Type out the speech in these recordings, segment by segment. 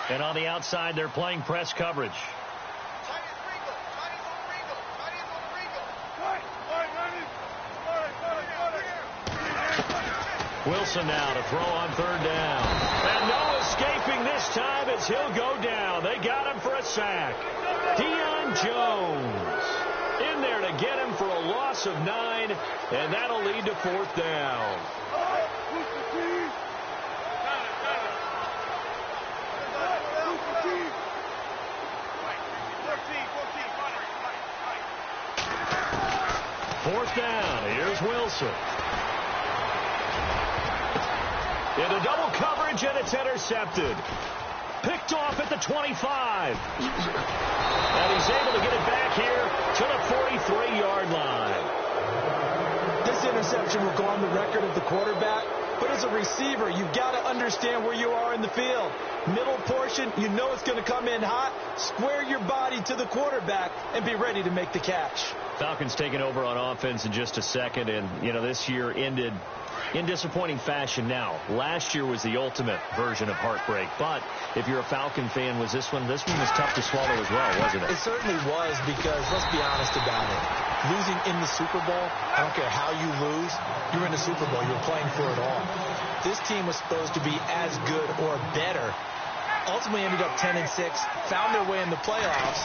And on the outside, they're playing press coverage. Wilson now to throw on third down. And no escaping this time as he'll go down. They got him for a sack. Deion Jones in there to get him for a loss of 9, and that'll lead to fourth down. Fourth down. Here's Wilson. Into double coverage, and it's intercepted. Picked off at the 25. And he's able to get it back here to the 43-yard line. This interception will go on the record of the quarterback, but as a receiver, you've got to understand where you are in the field. Middle portion, you know it's going to come in hot. Square your body to the quarterback and be ready to make the catch. Falcons taking over on offense in just a second, and, you know, this year ended in disappointing fashion now. Last year was the ultimate version of heartbreak, but if you're a Falcon fan, was this one was tough to swallow as well, wasn't it? It certainly was, because let's be honest about it. Losing in the Super Bowl, I don't care how you lose, you're in the Super Bowl. You're playing for it all. This team was supposed to be as good or better. Ultimately ended up 10-6, found their way in the playoffs,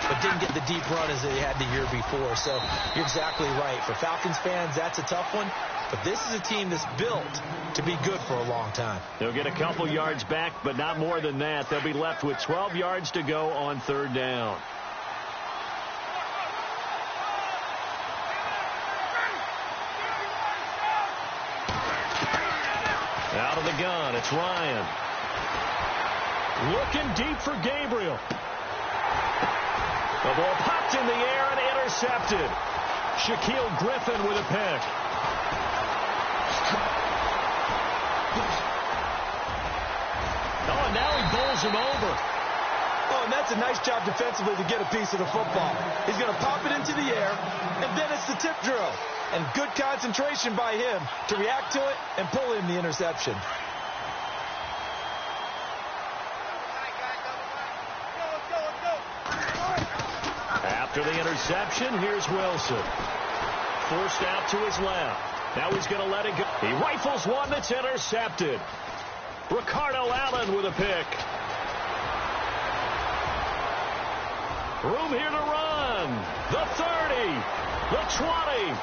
but didn't get the deep run as they had the year before. So you're exactly right. For Falcons fans, that's a tough one. But this is a team that's built to be good for a long time. They'll get a couple yards back, but not more than that. They'll be left with 12 yards to go on third down. Out of the gun, it's Ryan. Looking deep for Gabriel. The ball popped in the air and intercepted. Shaquille Griffin with a pick. Oh, and now he bowls him over. Oh, and that's a nice job defensively to get a piece of the football. He's going to pop it into the air, and then it's the tip drill. And good concentration by him to react to it and pull in the interception. After the interception, here's Wilson. Forced out to his left. Now he's going to let it go. He rifles one that's intercepted. Ricardo Allen with a pick. Room here to run. The 30. The 20.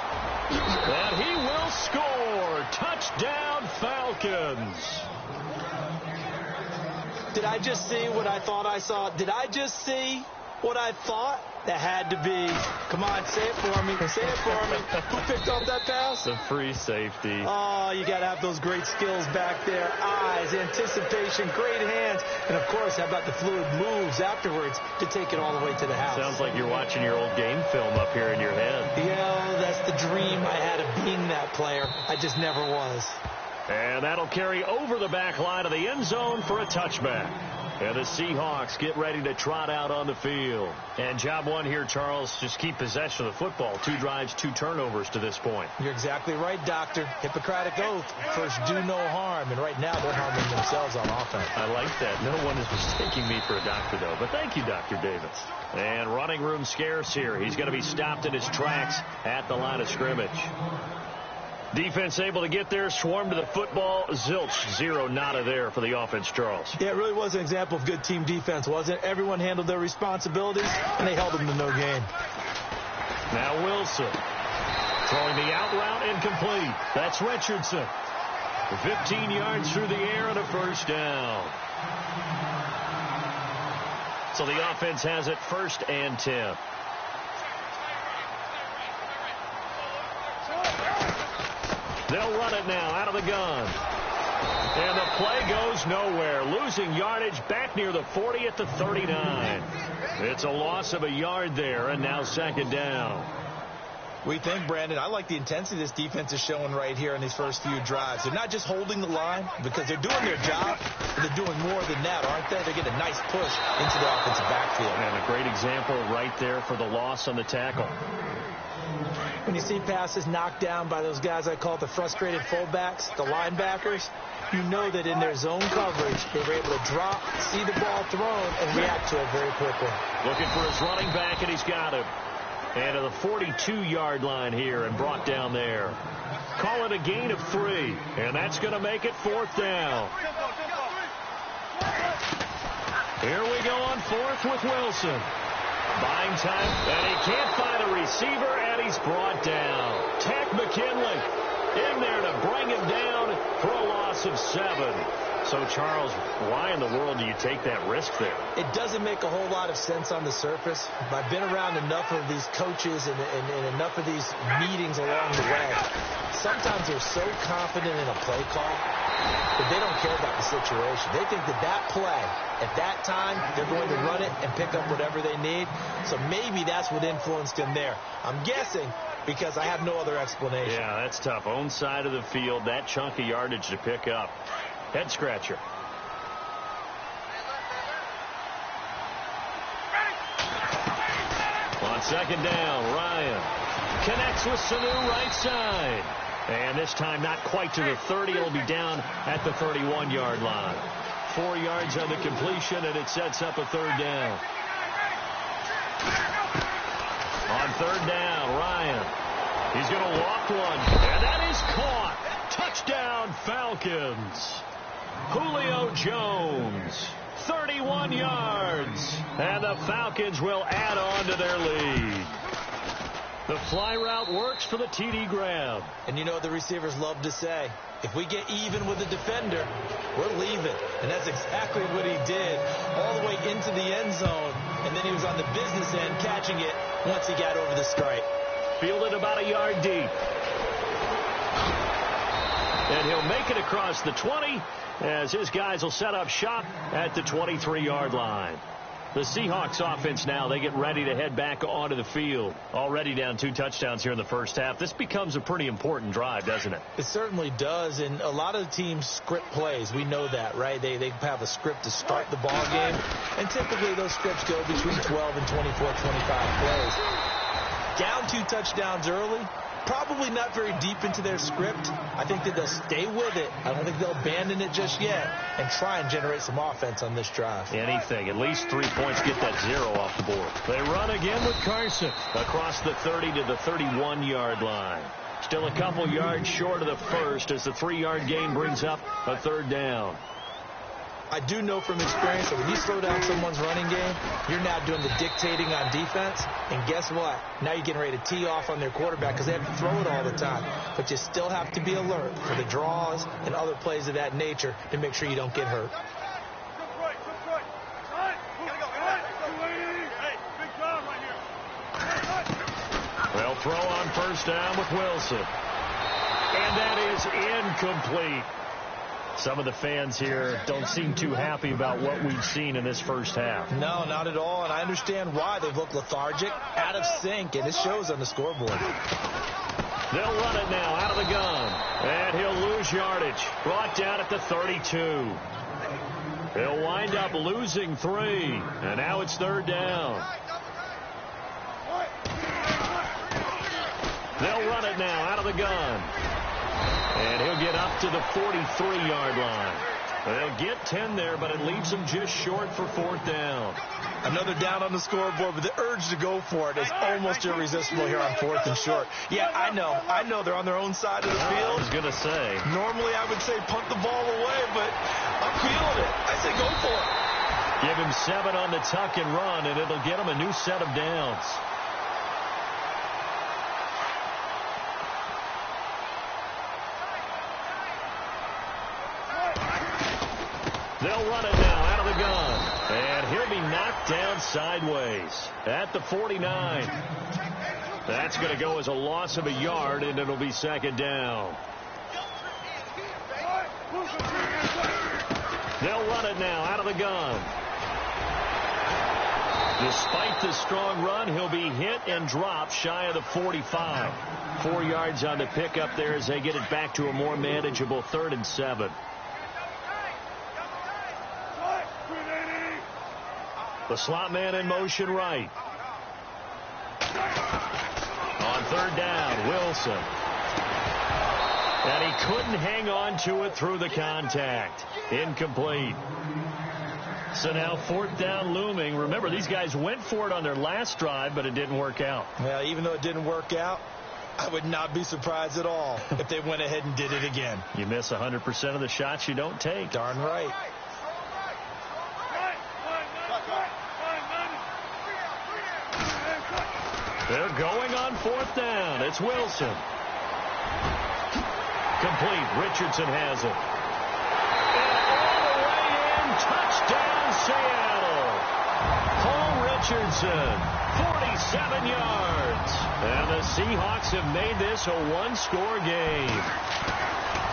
And he will score. Touchdown, Falcons. Did I just see what I thought I saw? Did I just see what I thought? That had to be. Come on, say it for me. Say it for me. Who picked off that pass? The free safety. Oh, you got to have those great skills back there. Eyes, anticipation, great hands. And, of course, how about the fluid moves afterwards to take it all the way to the house? Sounds like you're watching your old game film up here in your head. Yeah, that's the dream I had of being that player. I just never was. And that'll carry over the back line of the end zone for a touchback. And the Seahawks get ready to trot out on the field. And job one here, Charles, just keep possession of the football. 2 drives, 2 turnovers to this point. You're exactly right, Doctor. Hippocratic oath. First, do no harm. And right now, they're harming themselves on offense. I like that. No one is mistaking me for a doctor, though. But thank you, Dr. Davis. And running room scarce here. He's going to be stopped in his tracks at the line of scrimmage. Defense able to get there, swarm to the football. Zilch, 0 nada there for the offense, Charles. Yeah, it really was an example of good team defense, wasn't it? Everyone handled their responsibilities, and they held them to no gain. Now Wilson. Throwing the out route incomplete. That's Richardson. 15 yards through the air and a first down. So the offense has it 1st and 10. They'll run it now out of the gun. And the play goes nowhere. Losing yardage back near the 40 at the 39. It's a loss of a yard there, and now 2nd down. We think, Brandon, I like the intensity this defense is showing right here in these first few drives. They're not just holding the line because they're doing their job, but they're doing more than that, aren't they? They're getting a nice push into the offensive backfield. And a great example right there for the loss on the tackle. When you see passes knocked down by those guys I call the frustrated fullbacks, the linebackers, you know that in their zone coverage, they were able to drop, see the ball thrown, and react to it very quickly. Looking for his running back, and he's got him. And to the 42-yard line here and brought down there. Call it a gain of 3, and that's going to make it 4th down. Here we go on 4th with Wilson. Buying time, and he can't find a receiver, and he's brought down. Tech McKinley in there to bring him down for a loss of 7. So, Charles, why in the world do you take that risk there? It doesn't make a whole lot of sense on the surface. I've been around enough of these coaches and enough of these meetings along the way. Sometimes they're so confident in a play call that they don't care about the situation. They think that play, at that time, they're going to run it and pick up whatever they need. So maybe that's what influenced him there. I'm guessing because I have no other explanation. Yeah, that's tough. Own side of the field, that chunk of yardage to pick up. Head scratcher. On 2nd down, Ryan connects with Sanu right side. And this time not quite to the 30. It'll be down at the 31-yard line. 4 yards on the completion, and it sets up a 3rd down. On 3rd down, Ryan. He's going to walk one, and that is caught. Touchdown, Falcons. Julio Jones, 31 yards, and the Falcons will add on to their lead. The fly route works for the TD grab. And you know what the receivers love to say? If we get even with the defender, we're leaving. And that's exactly what he did all the way into the end zone. And then he was on the business end catching it once he got over the stripe. Fielded about a yard deep. And he'll make it across the 20 as his guys will set up shop at the 23-yard line. The Seahawks offense now, they get ready to head back onto the field. Already down 2 touchdowns here in the first half. This becomes a pretty important drive, doesn't it? It certainly does, and a lot of the teams script plays. We know that, right? They have a script to start the ball game, and typically those scripts go between 12 and 24, 25 plays. Down 2 touchdowns early, probably not very deep into their script. I think that they'll stay with it. I don't think they'll abandon it just yet and try and generate some offense on this drive. Anything. At least 3 points, get that 0 off the board. They run again with Carson across the 30 to the 31-yard line. Still a couple yards short of the first as the 3-yard gain brings up a 3rd down. I do know from experience that when you slow down someone's running game, you're now doing the dictating on defense. And guess what? Now you're getting ready to tee off on their quarterback because they have to throw it all the time. But you still have to be alert for the draws and other plays of that nature to make sure you don't get hurt. They'll throw on 1st down with Wilson. And that is incomplete. Some of the fans here don't seem too happy about what we've seen in this first half. No, not at all, and I understand why. They've looked lethargic, out of sync, and it shows on the scoreboard. They'll run it now out of the gun, and he'll lose yardage. Brought down at the 32. He'll wind up losing 3, and now it's 3rd down. They'll run it now out of the gun. And he'll get up to the 43-yard line. They'll get 10 there, but it leaves them just short for 4th down. Another down on the scoreboard, but the urge to go for it is almost irresistible here on 4th and short. Yeah, I know they're on their own side of the field. I was going to say. Normally I would say punt the ball away, but I'm feeling it. I say go for it. Give him 7 on the tuck and run, and it'll get him a new set of downs. They'll run it now out of the gun. And he'll be knocked down sideways at the 49. That's going to go as a loss of a yard, and it'll be 2nd down. They'll run it now out of the gun. Despite the strong run, he'll be hit and dropped shy of the 45. 4 yards on the pickup there as they get it back to a more manageable 3rd and 7. The slot man in motion right. On 3rd down, Wilson. And he couldn't hang on to it through the contact. Incomplete. So now 4th down looming. Remember, these guys went for it on their last drive, but it didn't work out. Well, even though it didn't work out, I would not be surprised at all if they went ahead and did it again. You miss 100% of the shots you don't take. Darn right. They're going on 4th down. It's Wilson. Complete. Richardson has it. And all the way in. Touchdown, Seattle. Paul Richardson, 47 yards. And the Seahawks have made this a one-score game.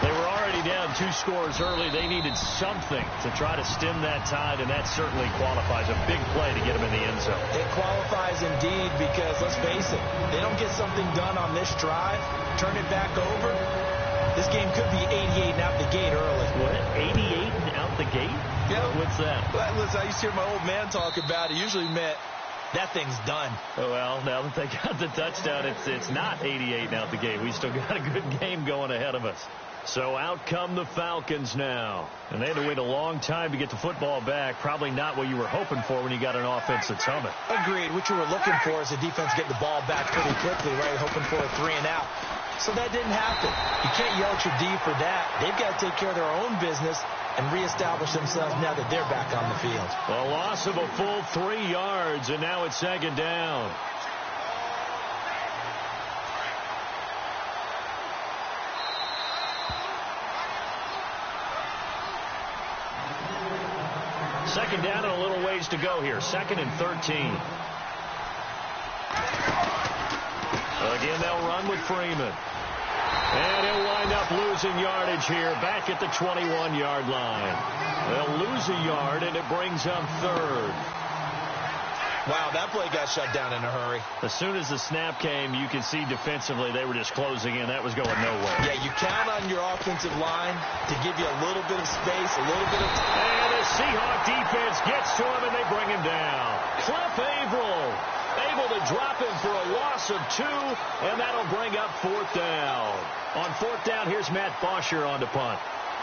They were already down 2 scores early. They needed something to try to stem that tide, and that certainly qualifies. A big play to get them in the end zone. It qualifies indeed because, let's face it, they don't get something done on this drive, turn it back over, this game could be 88 and out the gate early. What? 88 and out the gate? Yeah. What's that? Well, listen, I used to hear my old man talk about it. Usually meant that thing's done. Oh, well, now that they got the touchdown, it's not 88 and out the gate. We still got a good game going ahead of us. So out come the Falcons now. And they had to wait a long time to get the football back. Probably not what you were hoping for when you got an offense that's humming. Agreed. What you were looking for is the defense getting the ball back pretty quickly, right? Hoping for a 3 and out. So that didn't happen. You can't yell at your D for that. They've got to take care of their own business and reestablish themselves now that they're back on the field. A loss of a full 3 yards, and now it's 2nd down. Second down and a little ways to go here. 2nd and 13. Again, they'll run with Freeman. And he'll wind up losing yardage here back at the 21-yard line. They'll lose a yard, and it brings up 3rd. Wow, that play got shut down in a hurry. As soon as the snap came, you could see defensively they were just closing in. That was going nowhere. Yeah, you count on your offensive line to give you a little bit of space, a little bit of time. And the Seahawk defense gets to him, and they bring him down. Cliff Averill able to drop him for a loss of 2, and that'll bring up 4th down. On 4th down, here's Matt Bosher on to punt.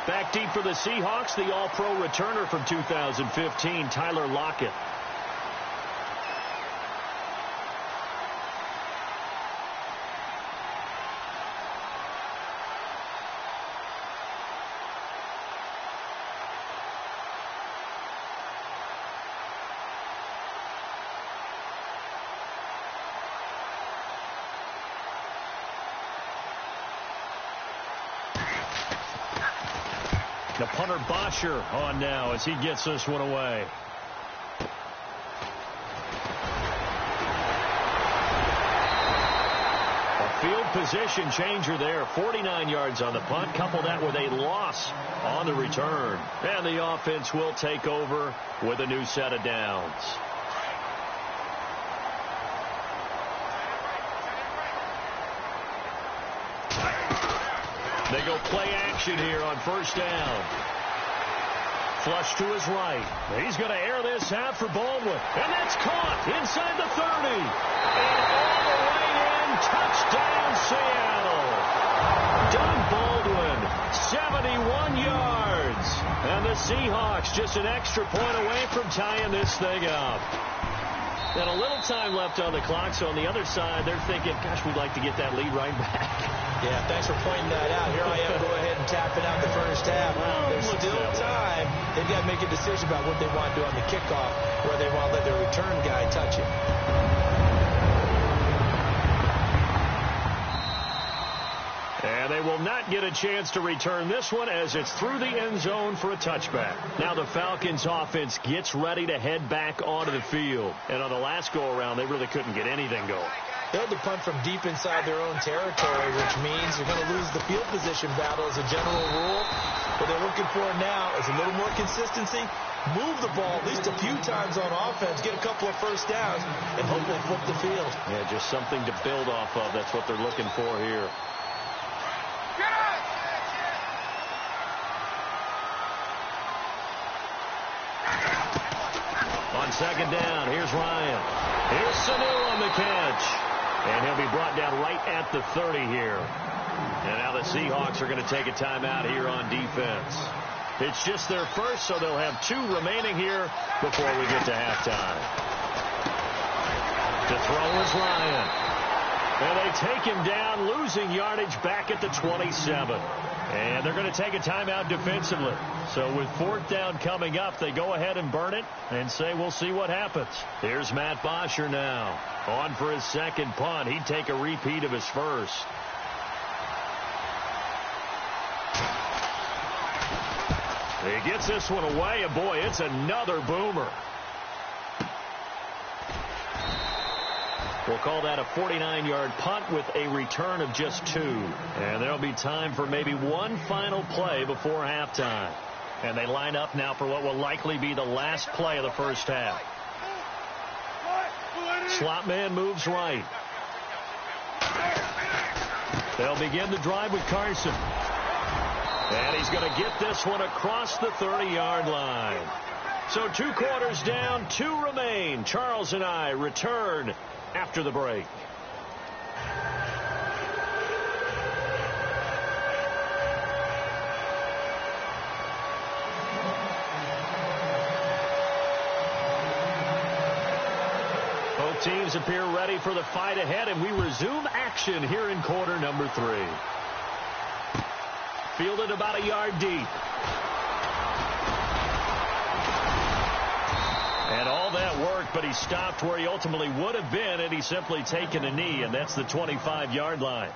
Back deep for the Seahawks, the All-Pro returner from 2015, Tyler Lockett. The punter Bosher on now as he gets this one away. A field position changer there. 49 yards on the punt. Couple that with a loss on the return. And the offense will take over with a new set of downs. They go play action here on 1st down. Flush to his right. He's going to air this out for Baldwin. And that's caught inside the 30. And all the way in. Touchdown, Seattle. Doug Baldwin, 71 yards. And the Seahawks just an extra point away from tying this thing up. And a little time left on the clock, so on the other side, they're thinking, gosh, we'd like to get that lead right back. Yeah, thanks for pointing that out. Here I am, go ahead and tapping out the first half. Well, there's still time. They've got to make a decision about what they want to do on the kickoff, where they want to let their return guy touch it. And they will not get a chance to return this one as it's through the end zone for a touchback. Now the Falcons offense gets ready to head back onto the field. And on the last go-around, they really couldn't get anything going. They had to punt from deep inside their own territory, which means you're going to lose the field position battle as a general rule. What they're looking for now is a little more consistency, move the ball at least a few times on offense, get a couple of first downs, and hopefully flip the field. Yeah, just something to build off of. That's what they're looking for here. On 2nd down, here's Ryan. Here's Sanu on the catch. And he'll be brought down right at the 30 here. And now the Seahawks are going to take a timeout here on defense. It's just their first, so they'll have 2 remaining here before we get to halftime. To throw is Ryan. And they take him down, losing yardage back at the 27. And they're going to take a timeout defensively. So with 4th down coming up, they go ahead and burn it and say we'll see what happens. Here's Matt Bosher now. On for his 2nd punt. He'd take a repeat of his first. He gets this one away, and boy, it's another boomer. We'll call that a 49-yard punt with a return of just 2. And there'll be time for maybe one final play before halftime. And they line up now for what will likely be the last play of the first half. Slot man moves right. They'll begin the drive with Carson. And he's going to get this one across the 30-yard line. So 2 quarters down, 2 remain. Charles and I return after the break. Both teams appear ready for the fight ahead, and we resume action here in quarter number 3. Fielded about a yard deep. And all that worked, but he stopped where he ultimately would have been had he simply taken a knee, and that's the 25-yard line.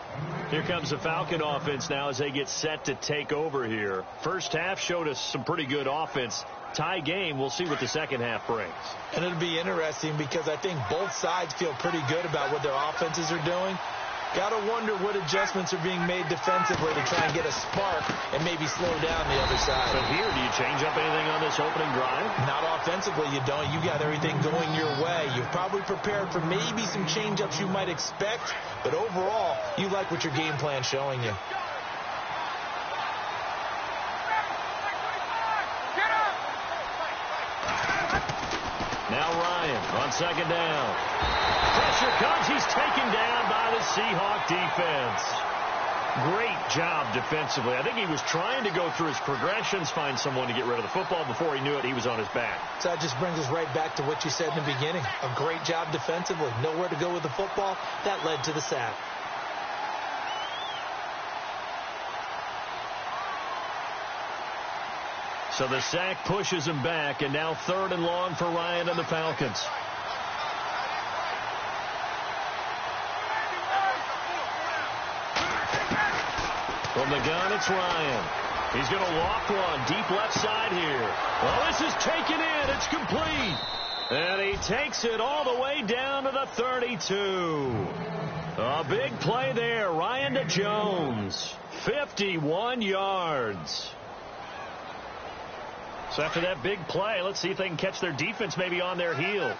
Here comes the Falcon offense now as they get set to take over here. First half showed us some pretty good offense. Tie game. We'll see what the second half brings. And it'll be interesting because I think both sides feel pretty good about what their offenses are doing. Got to wonder what adjustments are being made defensively to try and get a spark and maybe slow down the other side. But here, do you change up anything on this opening drive? Not offensively, you don't. You got everything going your way. You've probably prepared for maybe some change-ups you might expect, but overall, you like what your game plan's showing you. Now Ryan on 2nd down. Pressure comes. He's taken down by the Seahawk defense. Great job defensively. I think he was trying to go through his progressions, find someone to get rid of the football. Before he knew it, he was on his back. So that just brings us right back to what you said in the beginning. A great job defensively. Nowhere to go with the football. That led to the sack. So the sack pushes him back, and now 3rd and long for Ryan and the Falcons. From the gun, it's Ryan. He's going to loft one deep left side here. Well, this is taken in. It's complete. And he takes it all the way down to the 32. A big play there. Ryan to Jones. 51 yards. So after that big play, let's see if they can catch their defense maybe on their heels.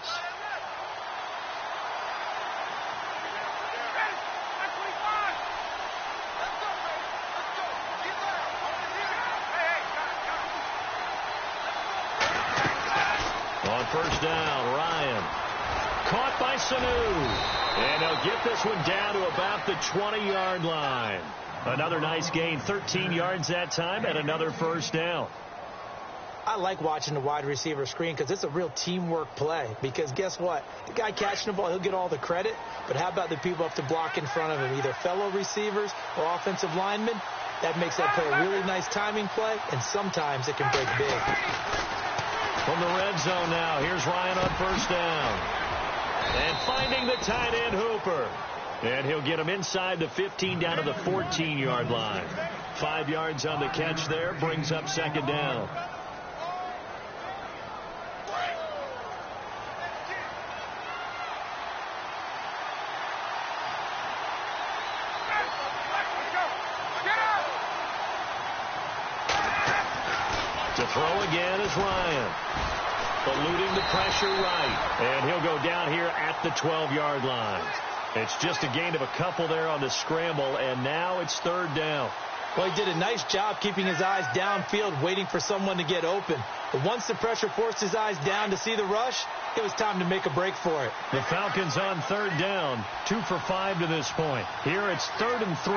On 1st down, Ryan. Caught by Sanu. And he'll get this one down to about the 20-yard line. Another nice gain, 13 yards that time, and another 1st down. I like watching the wide receiver screen because it's a real teamwork play. Because guess what? The guy catching the ball, he'll get all the credit. But how about the people up to block in front of him, either fellow receivers or offensive linemen? That makes that play a really nice timing play, and sometimes it can break big. From the red zone now, here's Ryan on 1st down. And finding the tight end Hooper. And he'll get him inside the 15 down to the 14-yard line. 5 yards on the catch there, brings up 2nd down. To throw again is Ryan. Eluding the pressure right. And he'll go down here at the 12-yard line. It's just a gain of a couple there on the scramble, and now it's 3rd down. Well, he did a nice job keeping his eyes downfield, waiting for someone to get open. But once the pressure forced his eyes down to see the rush, it was time to make a break for it. The Falcons on 3rd down, 2 for 5 to this point. Here it's 3rd and 3.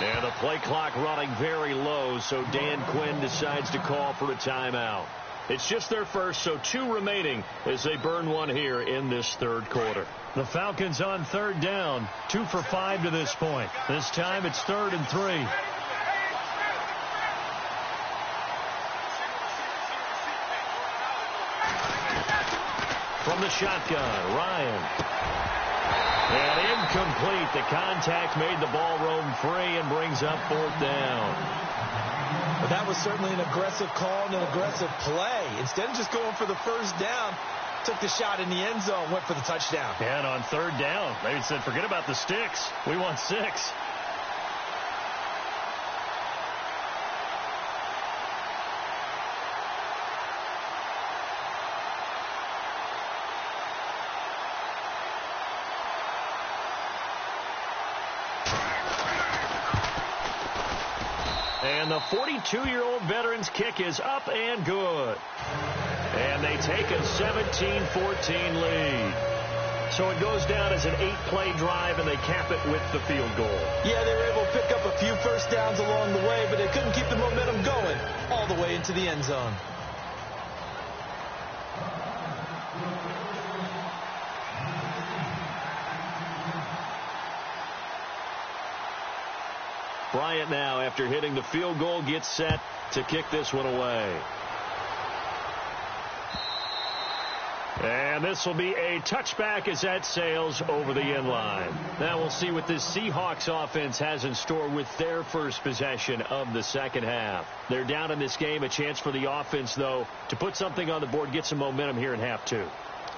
And the play clock running very low, so Dan Quinn decides to call for a timeout. It's just their first, so 2 remaining as they burn one here in this third quarter. The Falcons on third down, 2 for 5 to this point. This time it's 3rd and 3. From the shotgun, Ryan. And incomplete. The contact made the ball roam free and brings up 4th down. But that was certainly an aggressive call and an aggressive play. Instead of just going for the first down, took the shot in the end zone, went for the touchdown. And on third down, they said, forget about the sticks. We want 6. And the 42-year-old veteran's kick is up and good. And they take a 17-14 lead. So it goes down as an 8-play drive, and they cap it with the field goal. Yeah, they were able to pick up a few first downs along the way, but they couldn't keep the momentum going all the way into the end zone. Bryant now, after hitting the field goal, gets set to kick this one away. And this will be a touchback as that sails over the end line. Now we'll see what this Seahawks offense has in store with their first possession of the second half. They're down in this game. A chance for the offense, though, to put something on the board, get some momentum here in half 2.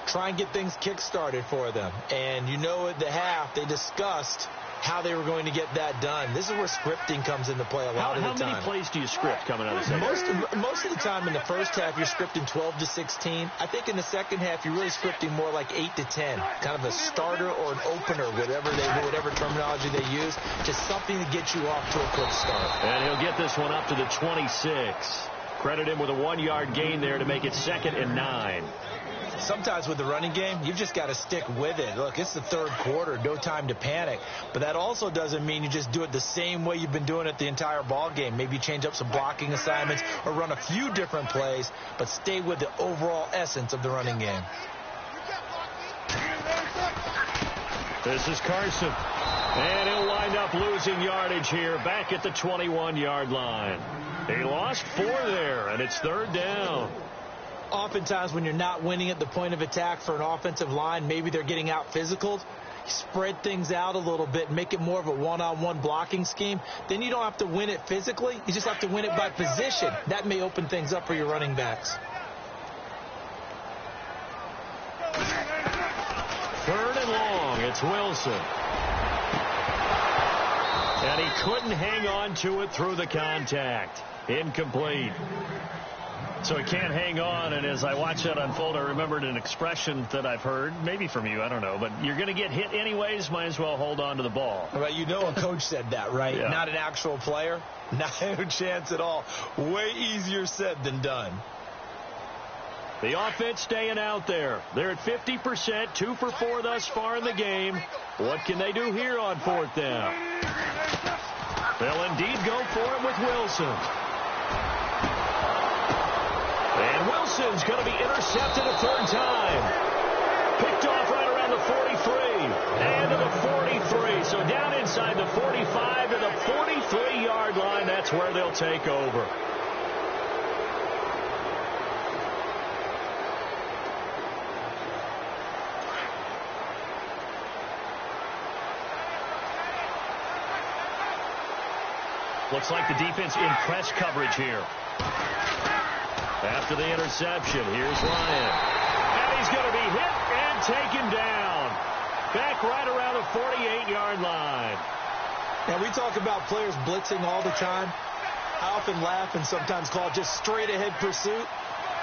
Try and get things kick-started for them. And you know at the half, they discussed how they were going to get that done. This is where scripting comes into play a lot of the time. How many plays do you script coming out of the second? Most of the time in the first half, you're scripting 12 to 16. I think in the second half, you're really scripting more like 8 to 10. Kind of a starter or an opener, whatever terminology they use. Just something to get you off to a quick start. And he'll get this one up to the 26. Credit him with a 1-yard gain there to make it 2nd and 9. Sometimes with the running game, you've just got to stick with it. Look, it's the third quarter, no time to panic. But that also doesn't mean you just do it the same way you've been doing it the entire ball game. Maybe change up some blocking assignments or run a few different plays, but stay with the overall essence of the running game. This is Carson. And he'll wind up losing yardage here back at the 21-yard line. He lost 4 there, and it's 3rd down. Oftentimes when you're not winning at the point of attack for an offensive line, maybe they're getting out physical. Spread things out a little bit, make it more of a one-on-one blocking scheme. Then you don't have to win it physically. You just have to win it by position. That may open things up for your running backs. 3rd and long. It's Wilson. And he couldn't hang on to it through the contact. Incomplete. So he can't hang on, and as I watch that unfold, I remembered an expression that I've heard, maybe from you, I don't know, but you're going to get hit anyways, might as well hold on to the ball. Well, you know a coach said that, right? Yeah. Not an actual player. No chance at all. Way easier said than done. The offense staying out there. They're at 50%, 2 for 4 thus far in the game. What can they do here on 4th down? They'll indeed go for it with Wilson. And Wilson's going to be intercepted a 3rd time. Picked off right around the 43. And to the 43. So down inside the 45 to the 43-yard line. That's where they'll take over. Looks like the defense in press coverage here. After the interception, here's Ryan. And he's going to be hit and taken down. Back right around the 48-yard line. Now, we talk about players blitzing all the time. I often laugh and sometimes call it just straight-ahead pursuit.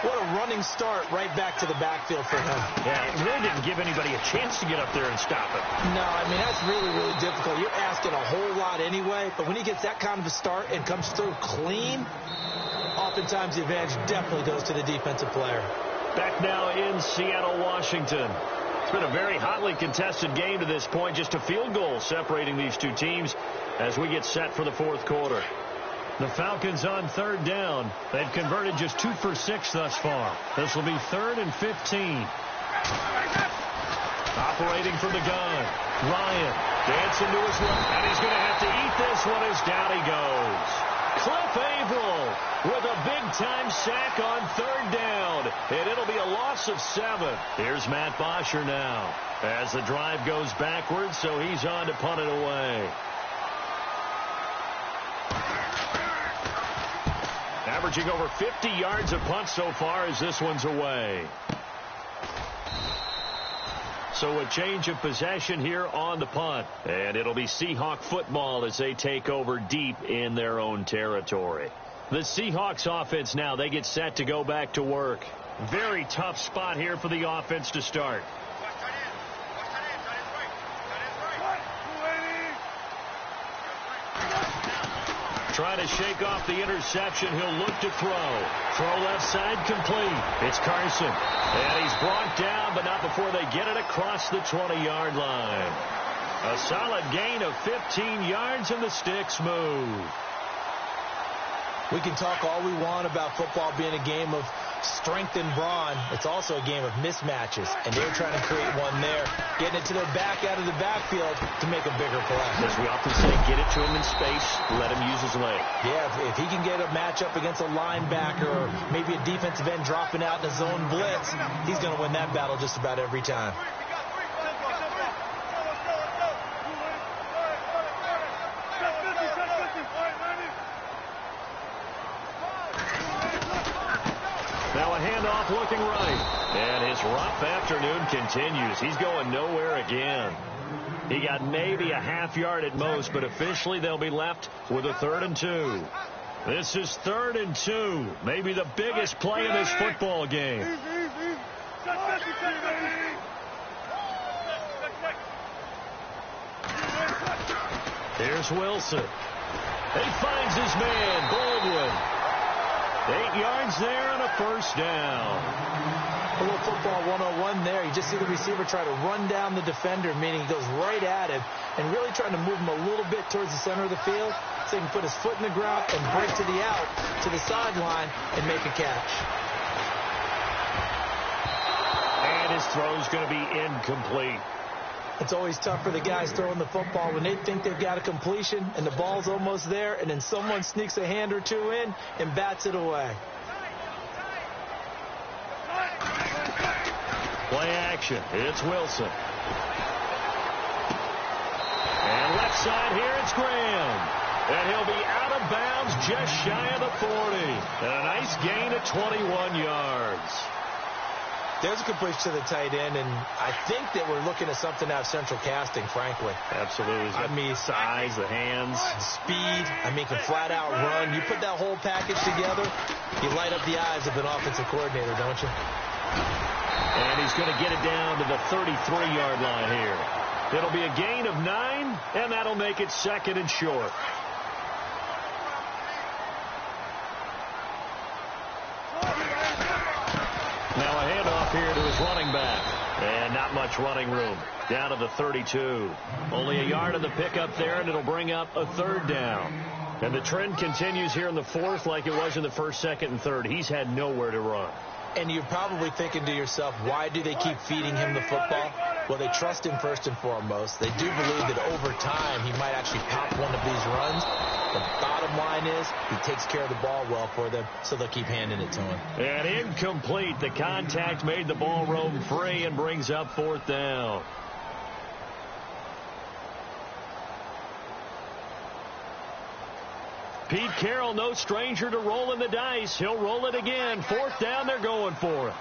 What a running start right back to the backfield for him. Yeah, it really didn't give anybody a chance to get up there and stop it. No, I mean, that's really, really difficult. You're asking a whole lot anyway, but when he gets that kind of a start and comes through clean, oftentimes the advantage definitely goes to the defensive player. Back now in Seattle, Washington. been a very hotly contested game to this point. Just a field goal separating these two teams as we get set for the fourth quarter. The Falcons on third down. They've converted just 2 for 6 thus far. This will be 3rd and 15. Operating from the gun. Ryan dancing to his left. And he's going to have to eat this one as down he goes. Cliff Averill with a big-time sack on third down. And it'll be a loss of 7. Here's Matt Bosher now as the drive goes backwards, so he's on to punt it away. Averaging over 50 yards a punt so far as this one's away. So a change of possession here on the punt. And it'll be Seahawk football as they take over deep in their own territory. The Seahawks offense now, they get set to go back to work. Very tough spot here for the offense to start. Trying to shake off the interception. He'll look to throw. Throw left side complete. It's Carson. And he's brought down, but not before they get it across the 20-yard line. A solid gain of 15 yards, and the sticks move. We can talk all we want about football being a game of strength and brawn. It's also a game of mismatches, and they're trying to create one there, getting it to their back out of the backfield to make a bigger play. As we often say, get it to him in space, let him use his leg. Yeah, if he can get a matchup against a linebacker or maybe a defensive end dropping out in a zone blitz, he's going to win that battle just about every time. Now a handoff looking right. And his rough afternoon continues. He's going nowhere again. He got maybe a half yard at most, but officially they'll be left with a 3rd and 2. This is 3rd and 2. Maybe the biggest play in this football game. Here's Wilson. He finds his man, Baldwin. 8 yards there and a first down. A little football 101 there. You just see the receiver try to run down the defender, meaning he goes right at him and really trying to move him a little bit towards the center of the field so he can put his foot in the ground and break to the out, to the sideline, and make a catch. And his throw's going to be incomplete. It's always tough for the guys throwing the football when they think they've got a completion and the ball's almost there, and then someone sneaks a hand or two in and bats it away. Play action. It's Wilson. And left side here, it's Graham. And he'll be out of bounds just shy of the 40. And a nice gain of 21 yards. There's a completion to the tight end, and I think that we're looking at something out of central casting, frankly. Absolutely. I mean, size, the hands. Speed. I mean, can flat out run. You put that whole package together, you light up the eyes of an offensive coordinator, don't you? And he's going to get it down to the 33-yard line here. It'll be a gain of 9, and that'll make it 2nd and short. Now a handoff here to his running back. And not much running room. Down to the 32. Only a yard of the pickup there, and it'll bring up a 3rd down. And the trend continues here in the 4th like it was in the 1st, 2nd, and 3rd. He's had nowhere to run. And you're probably thinking to yourself, why do they keep feeding him the football? Well, they trust him first and foremost. They do believe that over time he might actually pop one of these runs. The bottom line is he takes care of the ball well for them, so they'll keep handing it to him. And incomplete. The contact made the ball roam free and brings up 4th down. Pete Carroll, no stranger to rolling the dice. He'll roll it again. 4th down, they're going for it.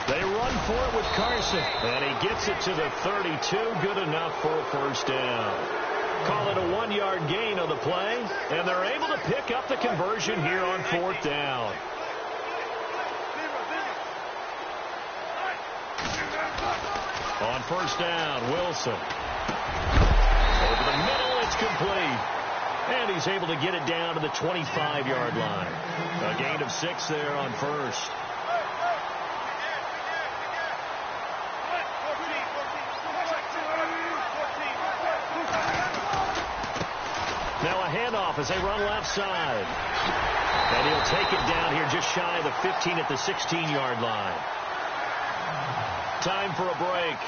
They run for it with Carson, and he gets it to the 32. Good enough for a 1st down. Call it a 1-yard gain on the play, and they're able to pick up the conversion here on 4th down. On 1st down, Wilson. Over the middle, it's complete. And he's able to get it down to the 25-yard line. A gain of 6 there on first. Now a handoff as they run left side. And he'll take it down here just shy of the 15 at the 16-yard line. Time for a break.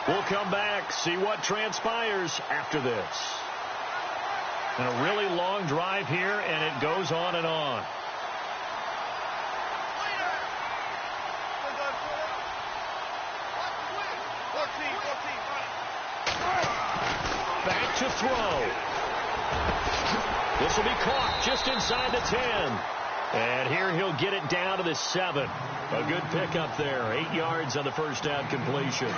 We'll come back, see what transpires after this. And a really long drive here, and it goes on and on. Back to throw. This will be caught just inside the 10. And here he'll get it down to the 7. A good pickup there. 8 yards on the first down completion.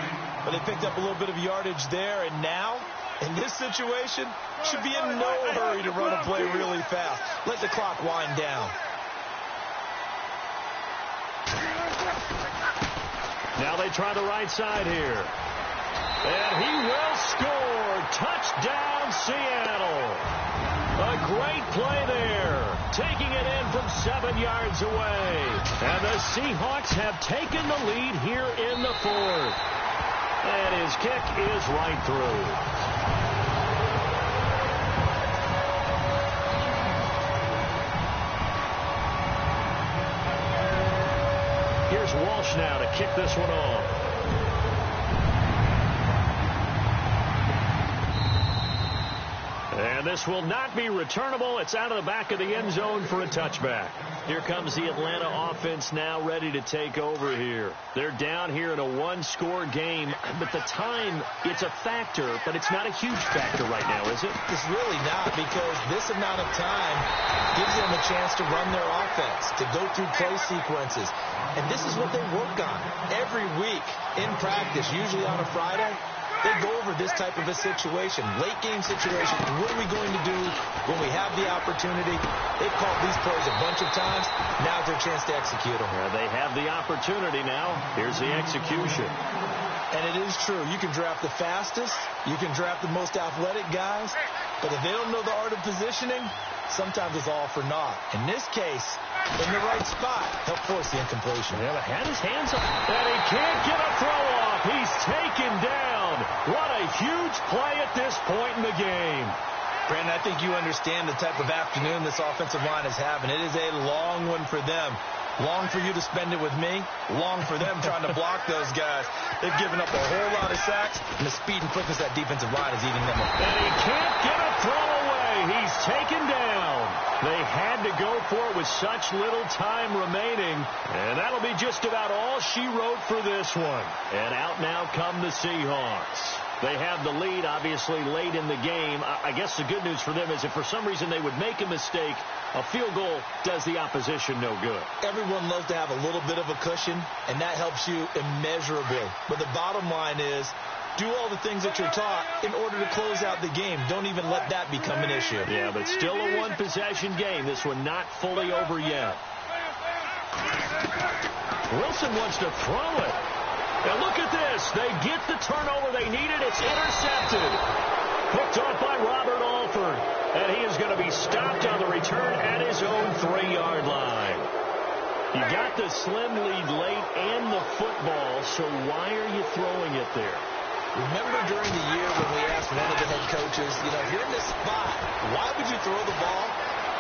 Well, they picked up a little bit of yardage there, and now, in this situation, should be in no hurry to run a play really fast. Let the clock wind down. Now they try the right side here. And he will score. Touchdown, Seattle. A great play there. Taking it in from 7 yards away. And the Seahawks have taken the lead here in the 4th. And his kick is right through. Here's Walsh now to kick this one off. And this will not be returnable. It's out of the back of the end zone for a touchback. Here comes the Atlanta offense now ready to take over here. They're down here in a one-score game, but the time, it's a factor, but it's not a huge factor right now, is it? It's really not, because this amount of time gives them a chance to run their offense, to go through play sequences. And this is what they work on every week in practice, usually on a Friday. They go over this type of a situation, late-game situation. What are we going to do when we have the opportunity? They've called these plays a bunch of times. Now's their chance to execute them. Yeah, they have the opportunity now. Here's the execution. And it is true. You can draft the fastest. You can draft the most athletic guys. But if they don't know the art of positioning, sometimes it's all for naught. In this case, in the right spot, he'll force the incompletion. Yeah, but had his hands up. And he can't get a throw off. He's taken down. What a huge play at this point in the game. Brandon, I think you understand the type of afternoon this offensive line is having. It is a long one for them. Long for you to spend it with me. Long for them trying to block those guys. They've given up a whole lot of sacks, and the speed and quickness of that defensive line is eating them up. And he can't get a throw away. He's taken down. They had to go for it with such little time remaining. And that'll be just about all she wrote for this one. And out now come the Seahawks. They have the lead, obviously, late in the game. I guess the good news for them is if for some reason they would make a mistake, a field goal does the opposition no good. Everyone loves to have a little bit of a cushion, and that helps you immeasurably. But the bottom line is, do all the things that you're taught in order to close out the game. Don't even let that become an issue. Yeah, but still a one-possession game. This one not fully over yet. Wilson wants to throw it. And look at this. They get the turnover they needed. It's intercepted. Hooked off by Robert Alford. And he is going to be stopped on the return at his own 3-yard line. You got the slim lead late and the football, so why are you throwing it there? Remember during the year when we asked one of the head coaches, if you're in this spot, why would you throw the ball?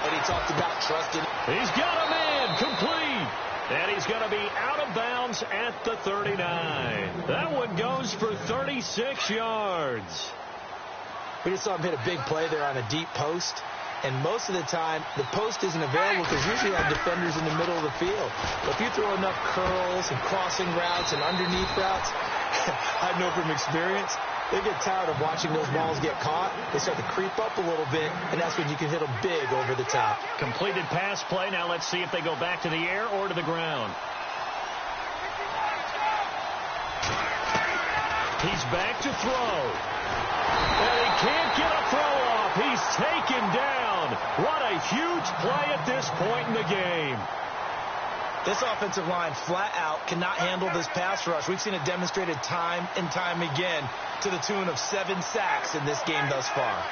And he talked about trusting. He's got a man complete. And he's going to be out of bounds at the 39. That one goes for 36 yards. We just saw him hit a big play there on a deep post. And most of the time, the post isn't available because usually you have defenders in the middle of the field. But if you throw enough curls and crossing routes and underneath routes, I know from experience, they get tired of watching those balls get caught. They start to creep up a little bit, and that's when you can hit them big over the top. Completed pass play. Now let's see if they go back to the air or to the ground. He's back to throw. And he can't get a throw off. He's taken down. What a huge play at this point in the game. This offensive line flat out cannot handle this pass rush. We've seen it demonstrated time and time again to the tune of 7 sacks in this game thus far.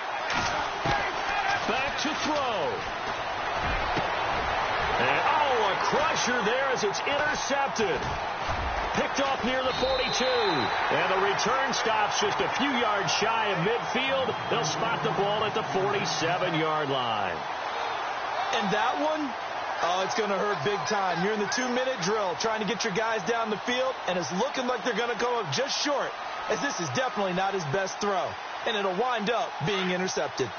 back to throw. And, a crusher there as it's intercepted. Picked off near the 42. And the return stops just a few yards shy of midfield. They'll spot the ball at the 47-yard line. And that one, it's going to hurt big time. You're in the 2-minute drill trying to get your guys down the field, and it's looking like they're going to come up just short, as this is definitely not his best throw. And it'll wind up being intercepted.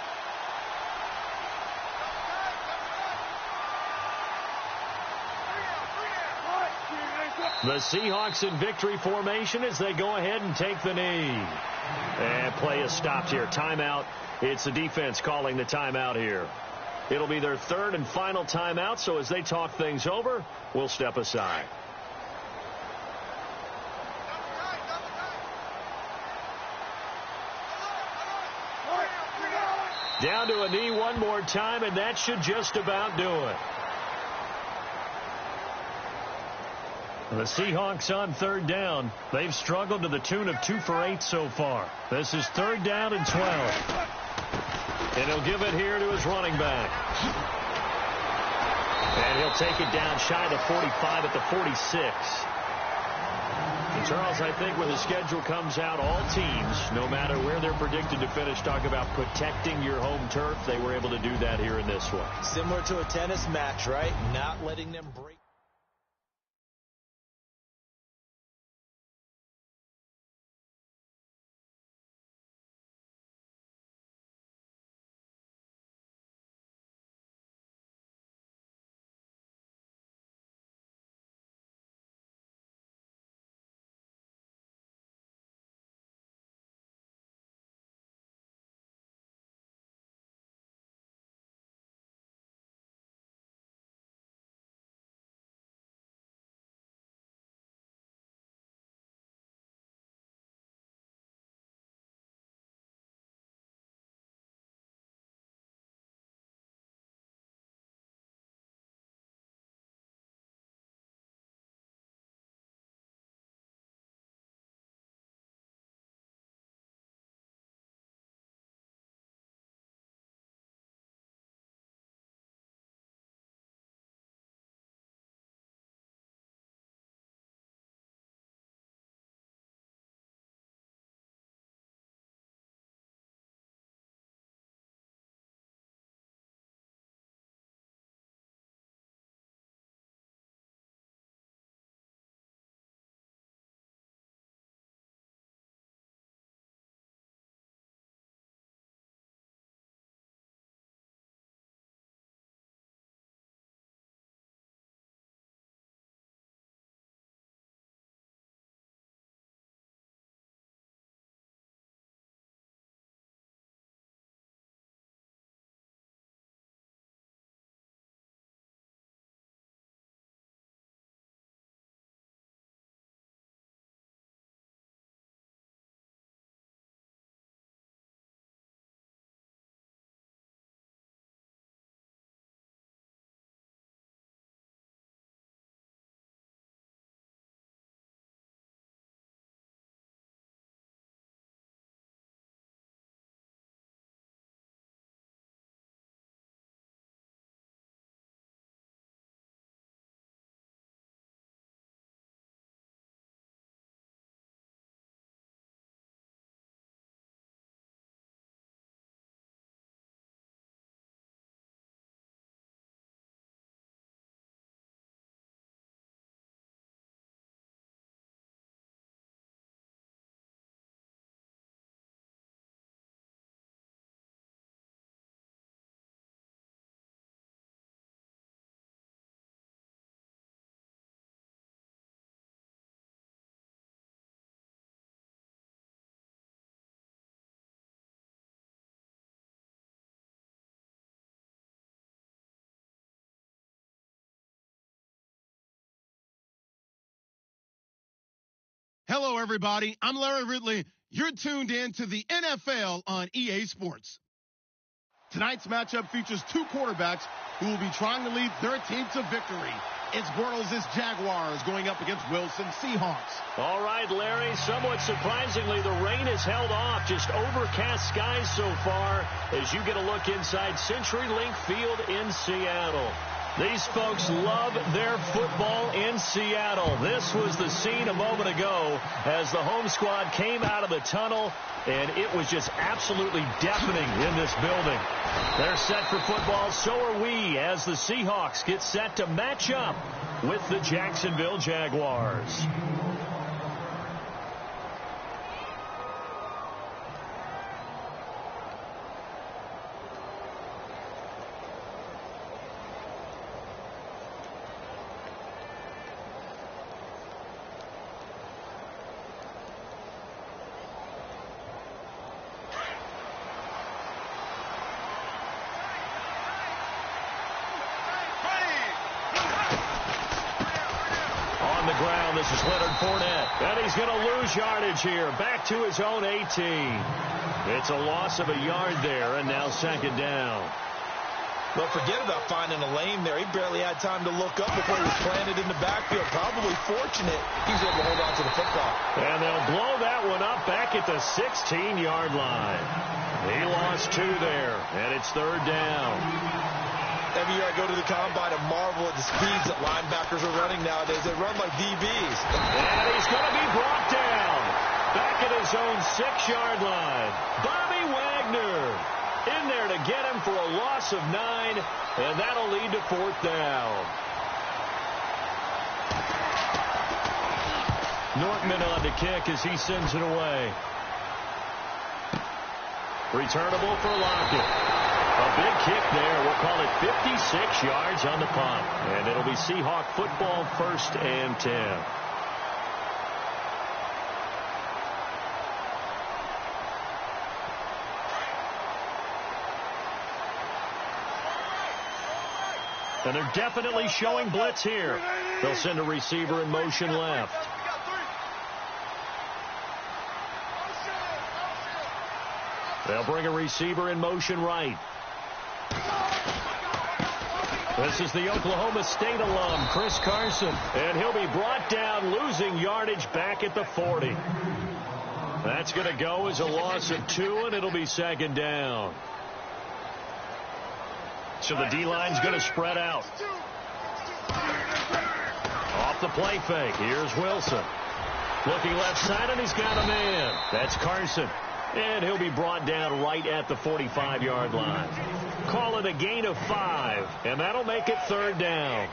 The Seahawks in victory formation as they go ahead and take the knee. And play is stopped here. Timeout. It's the defense calling the timeout here. It'll be their third and final timeout, so as they talk things over, we'll step aside. Down to a knee one more time, and that should just about do it. The Seahawks on third down. They've struggled to the tune of 2 for 8 so far. This is third down and 12. And he'll give it here to his running back. And he'll take it down shy of the 45 at the 46. And Charles, I think when the schedule comes out, all teams, no matter where they're predicted to finish, talk about protecting your home turf. They were able to do that here in this one. Similar to a tennis match, right? Not letting them break. Hello, everybody. I'm Larry Ridley. You're tuned in to the NFL on EA Sports. Tonight's matchup features 2 quarterbacks who will be trying to lead their team to victory. It's Bortles' Jaguars going up against Wilson Seahawks. All right, Larry, somewhat surprisingly, the rain has held off. Just overcast skies so far as you get a look inside CenturyLink Field in Seattle. These folks love their football in Seattle. This was the scene a moment ago as the home squad came out of the tunnel, and it was just absolutely deafening in this building. They're set for football, so are we, as the Seahawks get set to match up with the Jacksonville Jaguars. This is Leonard Fournette, and he's going to lose yardage here. Back to his own 18. It's a loss of a yard there, and now second down. Well, forget about finding a lane there. He barely had time to look up before he was planted in the backfield. Probably fortunate he was able to hold on to the football. And they'll blow that one up back at the 16-yard line. He lost 2 there, and it's third down. Every year I go to the combine and marvel at the speeds that linebackers are running nowadays. They run like DBs. And he's going to be brought down back at his own 6-yard line. Bobby Wagner in there to get him for a loss of 9, and that'll lead to fourth down. Nortman on to kick as he sends it away. Returnable for Lockett. A big kick there. We'll call it 56 yards on the punt. And it'll be Seahawk football, 1st and 10. And they're definitely showing blitz here. They'll send a receiver in motion left. They'll bring a receiver in motion right. This is the Oklahoma State alum, Chris Carson. And he'll be brought down, losing yardage back at the 40. That's going to go as a loss of 2, and it'll be second down. So the D-line's going to spread out. Off the play fake. Here's Wilson. Looking left side, and he's got a man. That's Carson. And he'll be brought down right at the 45-yard line. Call it a gain of 5, and that'll make it third down.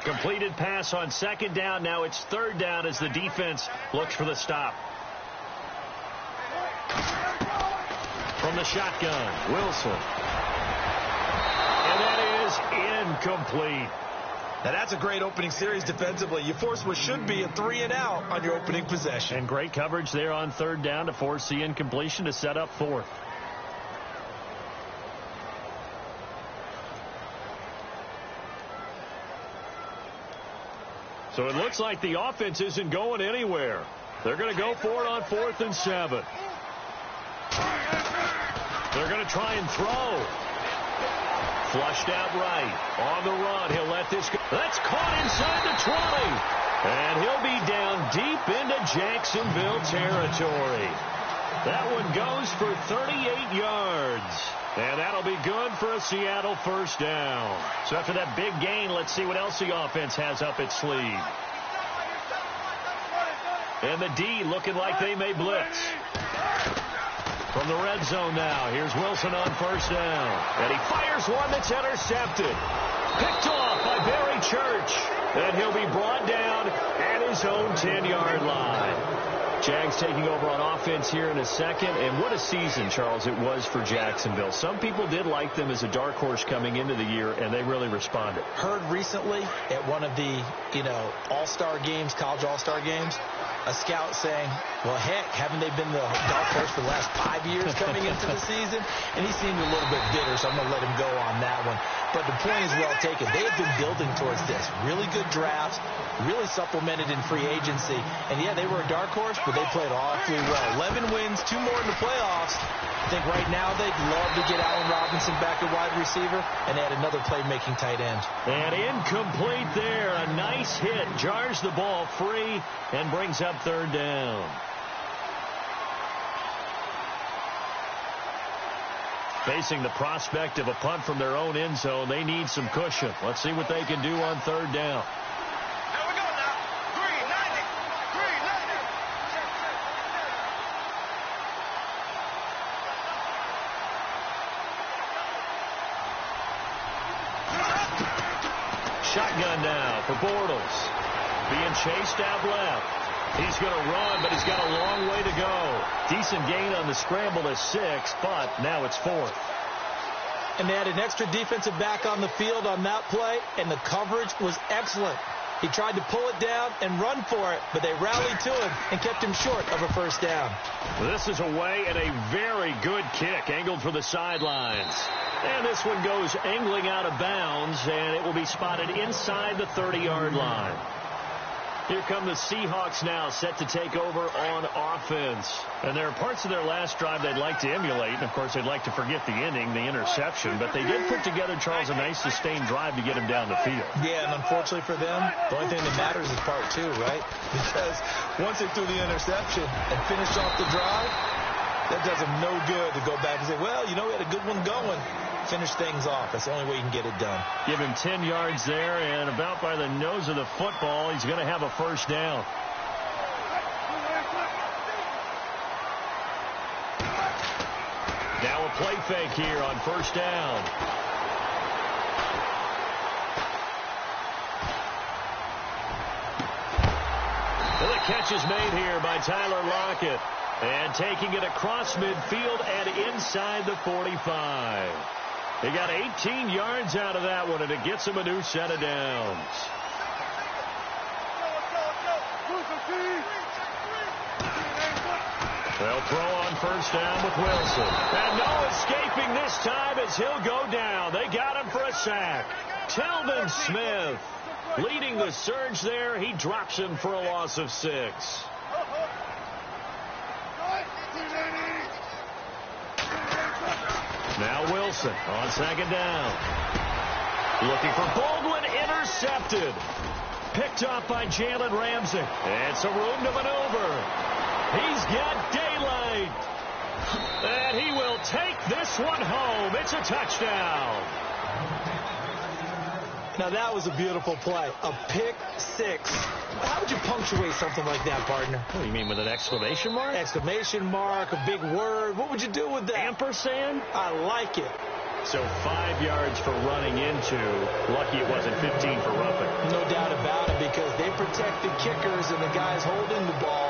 Completed pass on second down. Now it's third down as the defense looks for the stop. the shotgun. Wilson. And that is incomplete. Now, that's a great opening series defensively. You force what should be a 3-and-out on your opening possession. And great coverage there on third down to force the incompletion to set up fourth. So it looks like the offense isn't going anywhere. They're going to go for it on 4th and 7. They're going to try and throw. Flushed out right. On the run. He'll let this go. That's caught inside the 20. And he'll be down deep into Jacksonville territory. That one goes for 38 yards. And that'll be good for a Seattle first down. So after that big gain, let's see what else the offense has up its sleeve. And the D looking like they may blitz. From the red zone now, here's Wilson on first down. And he fires one that's intercepted. Picked off by Barry Church. And he'll be brought down at his own 10-yard line. Jags taking over on offense here in a second. And what a season, Charles, it was for Jacksonville. Some people did like them as a dark horse coming into the year, and they really responded. Heard recently at one of the, all-star games, college all-star games, a scout saying, well, heck, haven't they been the dark horse for the last 5 years coming into the season? And he seemed a little bit bitter, so I'm going to let him go on that one. But the point is well taken. They have been building towards this. Really good drafts, really supplemented in free agency. And, yeah, they were a dark horse, but they played awfully well. 11 wins, 2 more in the playoffs. I think right now they'd love to get Allen Robinson back at wide receiver and add another playmaking tight end. And incomplete there. A nice hit. Jars the ball free and brings up third down. Facing the prospect of a punt from their own end zone, they need some cushion. Let's see what they can do on third down. Here we go now. 390. 390. Shotgun now for Bortles. Being chased out left. He's going to run, but he's got a long way to go. Decent gain on the scramble to 6, but now it's 4th. And they had an extra defensive back on the field on that play, and the coverage was excellent. He tried to pull it down and run for it, but they rallied to him and kept him short of a first down. This is away and a very good kick, angled for the sidelines. And this one goes angling out of bounds, and it will be spotted inside the 30-yard line. Here come the Seahawks now, set to take over on offense. And there are parts of their last drive they'd like to emulate. And, of course, they'd like to forget the ending, the interception. But they did put together, Charles, a nice sustained drive to get him down the field. Yeah, and unfortunately for them, the only thing that matters is part 2, right? Because once they threw the interception and finished off the drive, that does them no good to go back and say, well, we had a good one going. Finish things off. That's the only way you can get it done. Give him 10 yards there, and about by the nose of the football, he's going to have a first down. Now a play fake here on first down. Well, the catch is made here by Tyler Lockett. And taking it across midfield and inside the 45. He got 18 yards out of that one, and it gets him a new set of downs. They'll throw on first down with Wilson. And no escaping this time as he'll go down. They got him for a sack. Telvin Smith leading the surge there. He drops him for a loss of 6. Now Wilson on second down. Looking for Baldwin, intercepted. Picked off by Jalen Ramsey. And some room to maneuver. He's got daylight. And he will take this one home. It's a touchdown. Now, that was a beautiful play. A pick 6. How would you punctuate something like that, partner? What do you mean, with an exclamation mark? Exclamation mark, a big word. What would you do with that? Ampersand? I like it. So 5 yards for running into. Lucky it wasn't 15 for roughing. No doubt about it, because they protect the kickers and the guys holding the ball.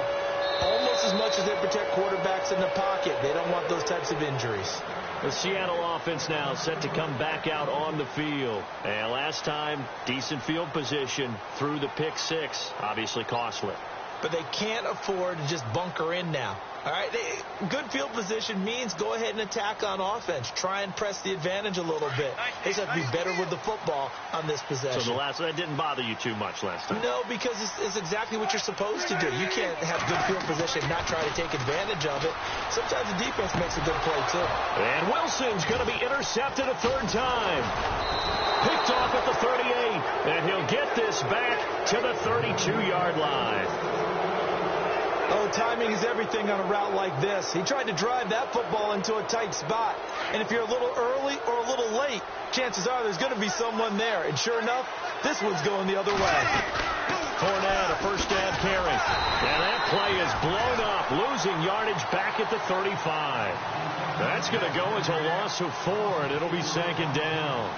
almost as much as they protect quarterbacks in the pocket. They don't want those types of injuries. The Seattle offense now set to come back out on the field. And last time, decent field position through the pick six. Obviously costly. But they can't afford to just bunker in now. All right, good field position means go ahead and attack on offense. Try and press the advantage a little bit. They just have to be better with the football on this possession. So that didn't bother you too much last time? No, because it's exactly what you're supposed to do. You can't have good field position and not try to take advantage of it. Sometimes the defense makes a good play, too. And Wilson's going to be intercepted a third time. Picked off at the 38, and he'll get this back to the 32-yard line. Oh, timing is everything on a route like this. He tried to drive that football into a tight spot. And if you're a little early or a little late, chances are there's going to be someone there. And sure enough, this one's going the other way. Fournette, a first down carry. And that play is blown up, losing yardage back at the 35. That's going to go as a loss of 4, and it'll be second down.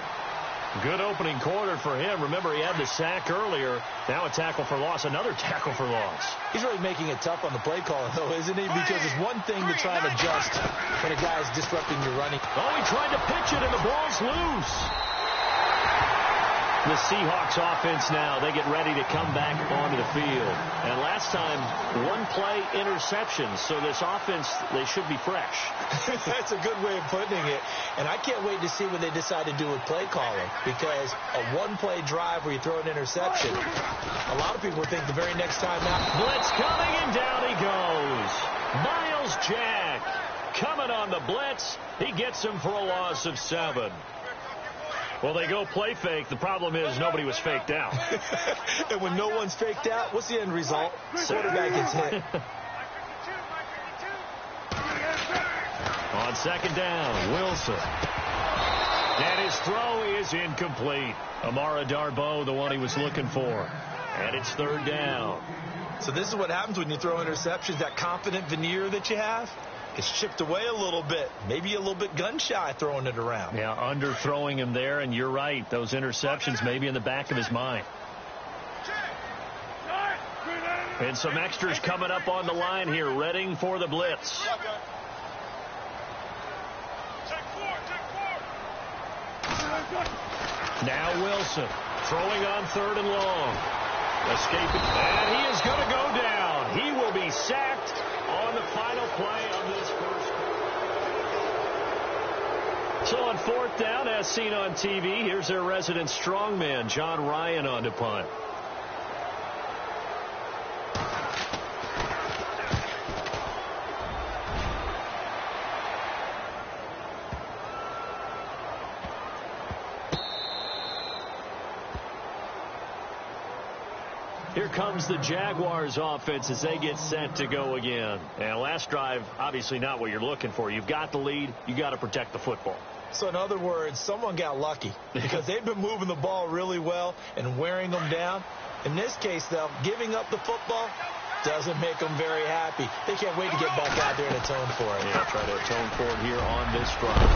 Good opening quarter for him. Remember, he had the sack earlier. Now a tackle for loss, another tackle for loss. He's really making it tough on the play caller, though, isn't he? Because it's one thing to try and adjust when a guy's disrupting your running. Oh, he tried to pitch it, and the ball's loose. The Seahawks offense now, they get ready to come back onto the field. And last time, one-play interception. So this offense, they should be fresh. That's a good way of putting it. And I can't wait to see what they decide to do with play calling. Because a one-play drive where you throw an interception, a lot of people think the very next time out. Blitz coming, and down he goes. Miles Jack coming on the blitz. He gets him for a loss of 7. Well, they go play fake. The problem is nobody was faked out. And when no one's faked out, what's the end result? Quarterback gets hit. On second down, Wilson. And his throw is incomplete. Amara Darboh, the one he was looking for. And it's third down. So this is what happens when you throw interceptions. That confident veneer that you have gets chipped away a little bit. Maybe a little bit gun-shy throwing it around. Yeah, underthrowing him there, and you're right. Those interceptions may be in the back of his mind. And some extras coming up on the line here, readying for the blitz. Now Wilson throwing on third and long. Escaping. And he is going to go down. He will be sacked on the final play of this first. So on fourth down, as seen on TV, here's their resident strongman, John Ryan, on to punt. Here comes the Jaguars offense as they get set to go again. And last drive, obviously not what you're looking for. You've got the lead. You got to protect the football. So in other words, someone got lucky because they've been moving the ball really well and wearing them down. In this case, though, giving up the football doesn't make them very happy. They can't wait to get back out there and atone for it. Yeah, try to atone for it here on this drive.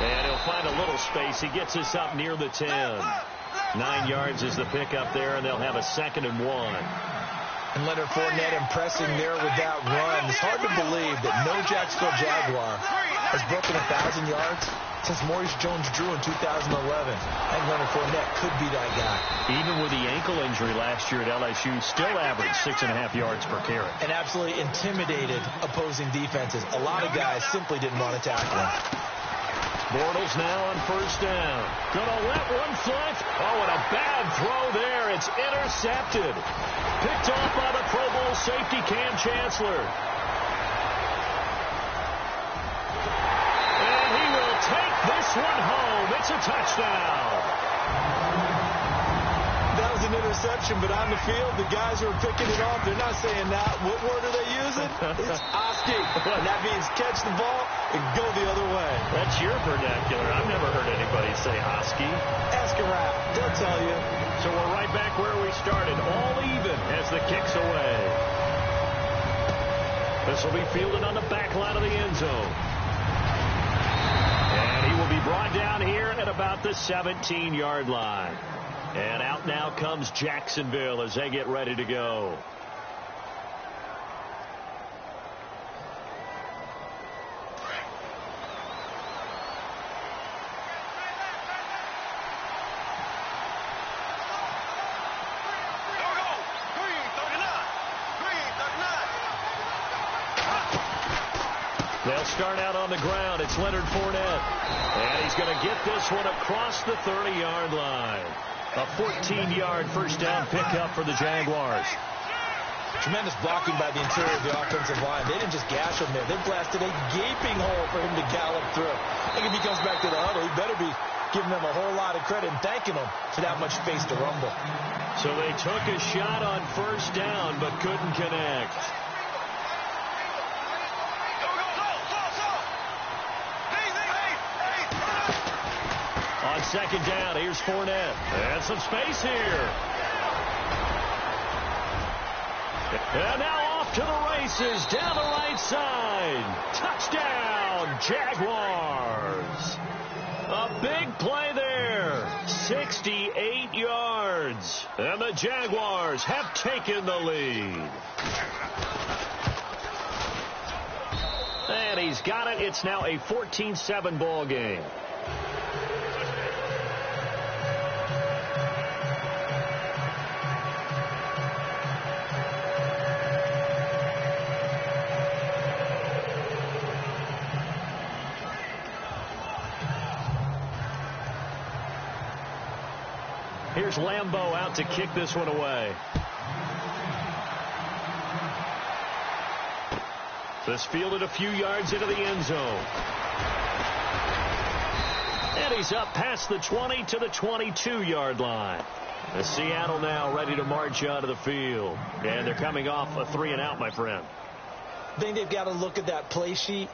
And he'll find a little space. He gets us up near the 10. 9 yards is the pickup there, and they'll have a 2nd and 1. And Leonard Fournette impressing there with that run. It's hard to believe that no Jacksonville Jaguar has broken 1,000 yards since Maurice Jones-Drew in 2011. I think Leonard Fournette could be that guy. Even with the ankle injury last year at LSU, still averaged 6.5 yards per carry. And absolutely intimidated opposing defenses. A lot of guys simply didn't want to tackle him. Bortles now on first down. Gonna let one fly. Oh, and a bad throw there. It's intercepted. Picked off by the Pro Bowl safety Cam Chancellor. And he will take this one home. It's a touchdown. That was an interception, but on the field, the guys who are picking it off, they're not saying that. What word are they using? It's Oski. And that means catch the ball and go the other way. That's your vernacular. I've never heard anybody say Oski. Ask a rap. They'll tell you. So we're right back where we started. All even as the kick's away. This will be fielded on the back line of the end zone. And he will be brought down here at about the 17-yard line. And out now comes Jacksonville as they get ready to go. They'll start out on the ground. It's Leonard Fournette. And he's going to get this one across the 30-yard line. A 14-yard first down pickup for the Jaguars. Tremendous blocking by the interior of the offensive line. They didn't just gash him there. They blasted a gaping hole for him to gallop through. I think if he comes back to the huddle, he better be giving them a whole lot of credit and thanking them for that much space to rumble. So they took a shot on first down but couldn't connect. On second down, here's Fournette. And some space here. And now off to the races down the right side. Touchdown, Jaguars. A big play there. 68 yards. And the Jaguars have taken the lead. And he's got it. It's now a 14-7 ball game. Here's Lambeau out to kick this one away. This fielded a few yards into the end zone. And he's up past the 20 to the 22-yard line. And Seattle now ready to march out of the field. And they're coming off a 3-and-out, my friend. I think they've got to look at that play sheet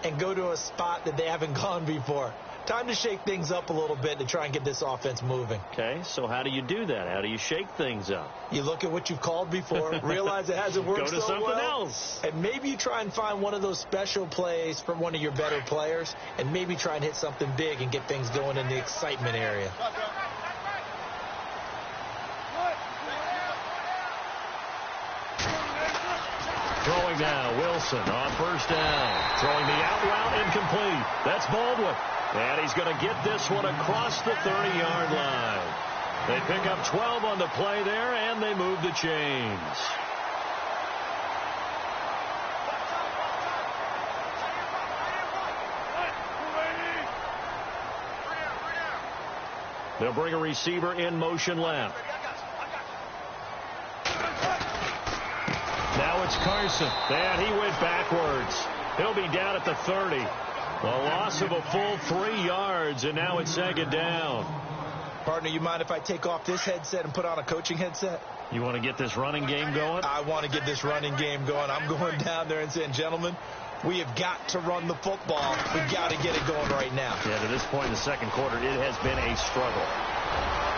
and go to a spot that they haven't gone before. Time to shake things up a little bit to try and get this offense moving. Okay, so how do you do that? How do you shake things up? You look at what you've called before, realize it hasn't worked Go to so something well, else. and maybe you try and find one of those special plays from one of your better players, and maybe try and hit something big and get things going in the excitement area. Throwing now, Wilson on first down. Throwing the out route incomplete. That's Baldwin. And he's going to get this one across the 30-yard line. They pick up 12 on the play there, and they move the chains. They'll bring a receiver in motion left. Now it's Carson. And he went backwards. He'll be down at the 30. A loss of a full 3 yards, and now it's second down. Partner, you mind if I take off this headset and put on a coaching headset? You want to get this running game going? I want to get this running game going. I'm going down there and saying, gentlemen, we have got to run the football. We've got to get it going right now. Yeah, to this point in the second quarter, it has been a struggle.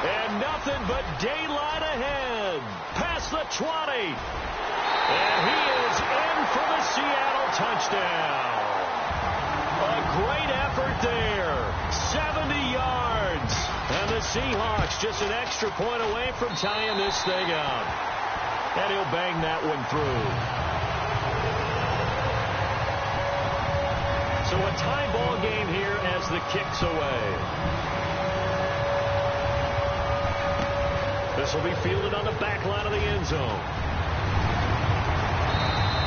And nothing but daylight ahead. Past the 20. And he is in for the Seattle touchdown. A great effort there. 70 yards. And the Seahawks just an extra point away from tying this thing up. And he'll bang that one through. So a tie ball game here as the kick's away. This will be fielded on the back line of the end zone.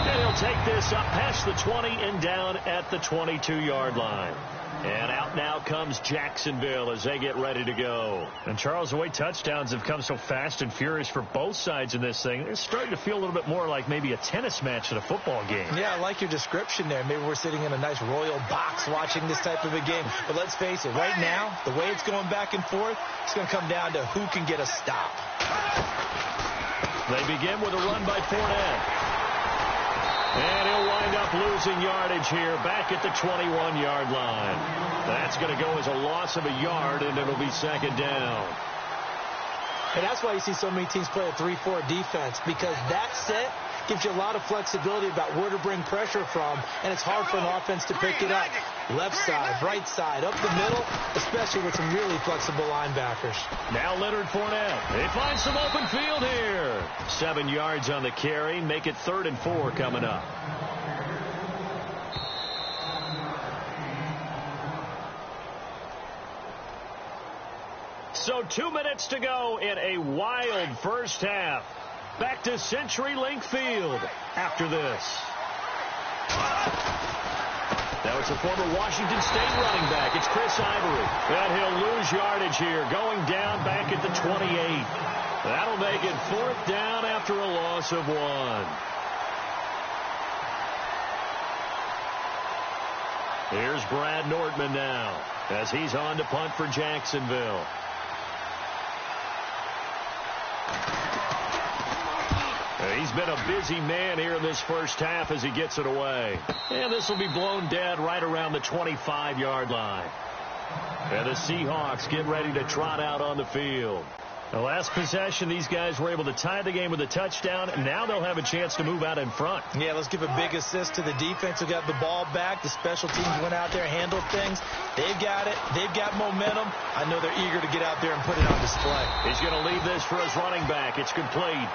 And he'll take this up past the 20 and down at the 22-yard line. And out now comes Jacksonville as they get ready to go. And, Charles, the way touchdowns have come so fast and furious for both sides in this thing, it's starting to feel a little bit more like maybe a tennis match at a football game. Yeah, I like your description there. Maybe we're sitting in a nice royal box watching this type of a game. But let's face it, right now, the way it's going back and forth, it's going to come down to who can get a stop. They begin with a run by Fournette. And he'll wind up losing yardage here back at the 21-yard line. That's going to go as a loss of a yard, and it'll be second down. And that's why you see so many teams play a 3-4 defense, because that set gives you a lot of flexibility about where to bring pressure from, and it's hard for an offense to pick it up. Left side, right side, up the middle, especially with some really flexible linebackers. Now Leonard Fournette. They find some open field here. 7 yards on the carry. Make it 3rd and 4 coming up. So 2 minutes to go in a wild first half. Back to CenturyLink Field after this. it's a former Washington State running back. It's Chris Ivory. And he'll lose yardage here, going down back at the 28. That'll make it 4th down after a loss of 1. Here's Brad Nordman now as he's on to punt for Jacksonville. He's been a busy man here in this first half as he gets it away. And this will be blown dead right around the 25-yard line. And the Seahawks get ready to trot out on the field. The last possession, these guys were able to tie the game with a touchdown, and now they'll have a chance to move out in front. Yeah, let's give a big assist to the defense who got the ball back. The special teams went out there, handled things. They've got it. They've got momentum. I know they're eager to get out there and put it on display. He's going to leave this for his running back. It's complete.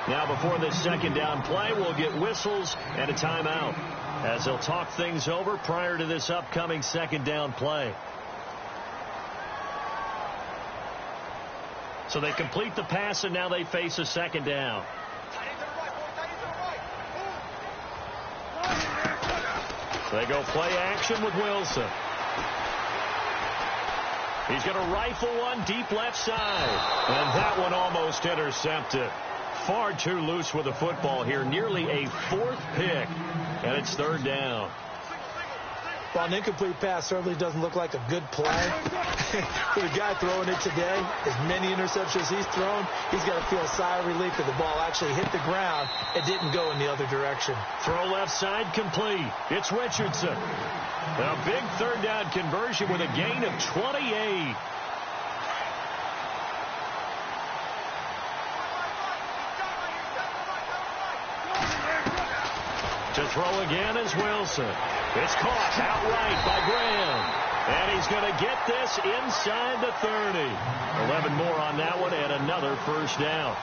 Now, before this second down play, we'll get whistles and a timeout as they'll talk things over prior to this upcoming second down play. So they complete the pass, and now they face a second down. They go play action with Wilson. He's going to rifle one deep left side. And that one almost intercepted. Far too loose with the football here. Nearly a 4th pick. And it's 3rd down. Well, an incomplete pass certainly doesn't look like a good play. For the guy throwing it today, as many interceptions he's thrown, he's got to feel a sigh of relief that the ball actually hit the ground and didn't go in the other direction. Throw left side complete. It's Richardson. A big 3rd down conversion with a gain of 28. To throw again is Wilson. It's caught outright by Graham. And he's going to get this inside the 30. 11 more on that one and another first down.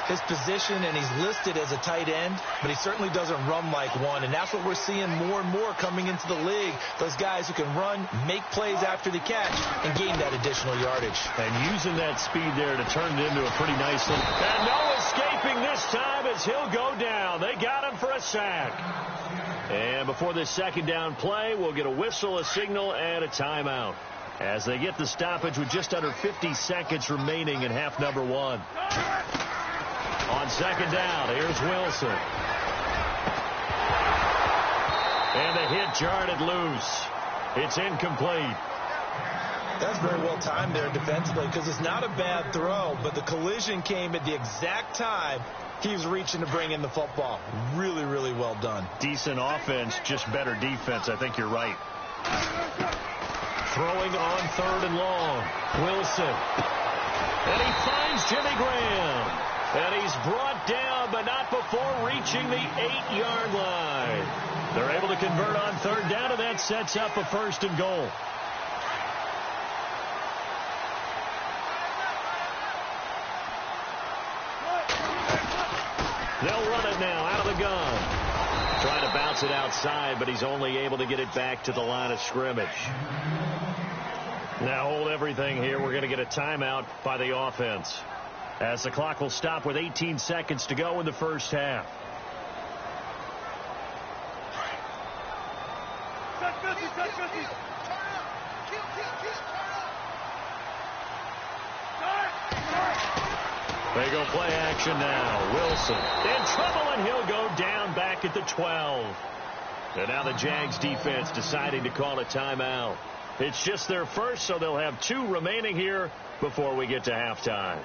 His position, and he's listed as a tight end, but he certainly doesn't run like one. And that's what we're seeing more and more coming into the league. Those guys who can run, make plays after the catch, and gain that additional yardage. And using that speed there to turn it into a pretty nice little... And no escaping this time as he'll go down. They got him for a sack. And before this second down play, we'll get a whistle, a signal, and a timeout as they get the stoppage with just under 50 seconds remaining in half number 1. On second down, here's Wilson. And the hit jarred it loose. It's incomplete. That's very well timed there defensively because it's not a bad throw, but the collision came at the exact time he was reaching to bring in the football. Really, really well done. Decent offense, just better defense. I think you're right. Throwing on 3rd and long. Wilson. And he finds Jimmy Graham. And he's brought down, but not before reaching the 8-yard line. They're able to convert on 3rd down, and that sets up a 1st and goal. They'll run it now out of the gun. Trying to bounce it outside, but he's only able to get it back to the line of scrimmage. Now hold everything here. We're going to get a timeout by the offense, as the clock will stop with 18 seconds to go in the first half. They go play action now. Wilson in trouble, and he'll go down back at the 12. And now the Jags defense deciding to call a timeout. It's just their first, so they'll have 2 remaining here before we get to halftime.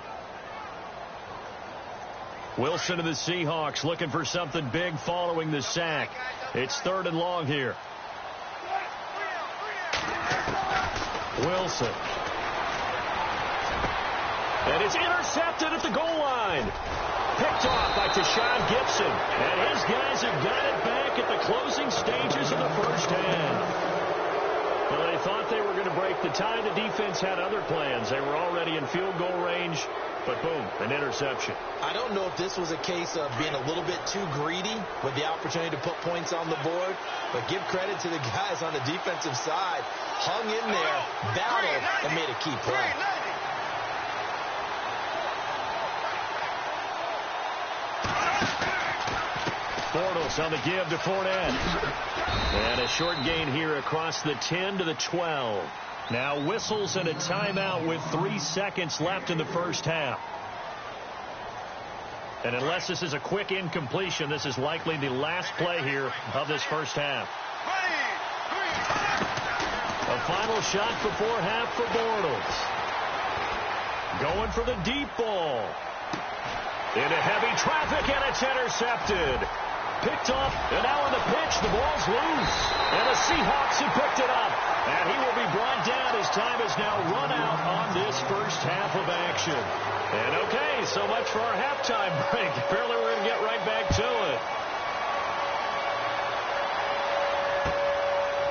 Wilson and the Seahawks looking for something big following the sack. It's 3rd and long here. Wilson. And it's intercepted at the goal line. Picked off by Tashawn Gibson. And his guys have got it back at the closing stages of the first half. Well, they thought they were going to break the tie. The defense had other plans. They were already in field goal range. But boom, an interception. I don't know if this was a case of being a little bit too greedy with the opportunity to put points on the board, but give credit to the guys on the defensive side. Hung in there, battled, and made a key play. Bortles on the give to Fournette. And a short gain here across the 10 to the 12. Now whistles and a timeout with 3 seconds left in the first half. And unless this is a quick incompletion, this is likely the last play here of this first half. A final shot before half for Bortles. Going for the deep ball. Into heavy traffic, and it's intercepted. Picked up, and now on the pitch, the ball's loose. And the Seahawks have picked it up. And he will be brought down. His time is now run out on this first half of action. And okay, so much for our halftime break. Apparently we're going to get right back to it.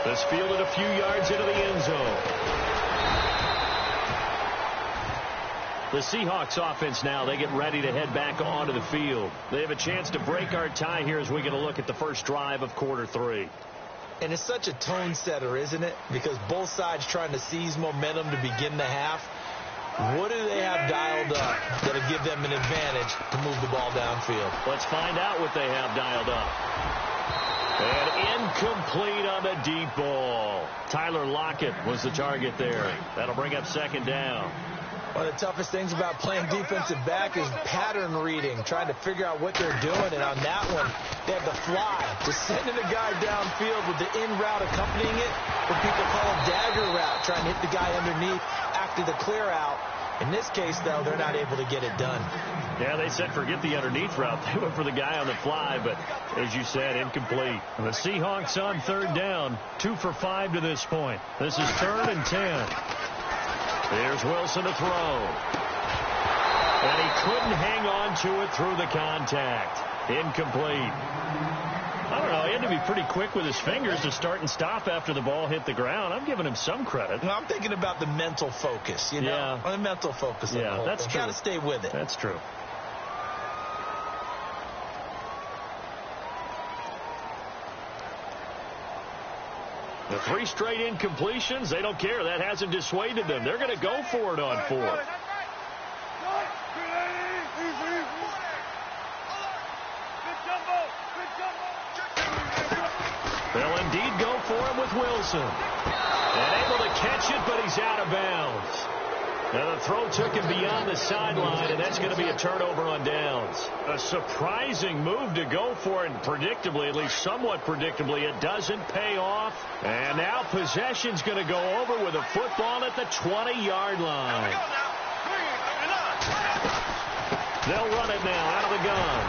This fielded a few yards into the end zone. The Seahawks offense now, they get ready to head back onto the field. They have a chance to break our tie here as we get a look at the first drive of quarter 3. And it's such a tone setter, isn't it? Because both sides trying to seize momentum to begin the half. What do they have dialed up that'll give them an advantage to move the ball downfield? Let's find out what they have dialed up. And incomplete on the deep ball. Tyler Lockett was the target there. That'll bring up second down. One of the toughest things about playing defensive back is pattern reading, trying to figure out what they're doing. And on that one, they had the fly, just sending a guy downfield with the in route accompanying it, what people call a dagger route, trying to hit the guy underneath after the clear out. In this case, though, they're not able to get it done. Yeah, they said forget the underneath route. They went for the guy on the fly, but as you said, incomplete. And the Seahawks on third down, 2 for 5 to this point. This is 3rd and 10. There's Wilson to throw. And he couldn't hang on to it through the contact. Incomplete. I don't know. He had to be pretty quick with his fingers to start and stop after the ball hit the ground. I'm giving him some credit. Well, I'm thinking about the mental focus, you know? Yeah. The mental focus. Yeah, that's true. Got to stay with it. That's true. The 3 straight incompletions, they don't care. That hasn't dissuaded them. They're going to go for it on 4th. They'll indeed go for him with Wilson. And able to catch it, but he's out of bounds. Now the throw took him beyond the sideline, and that's going to be a turnover on downs. A surprising move to go for it, and predictably, at least somewhat predictably, it doesn't pay off. And now possession's going to go over with a football at the 20-yard line. They'll run it now out of the gun.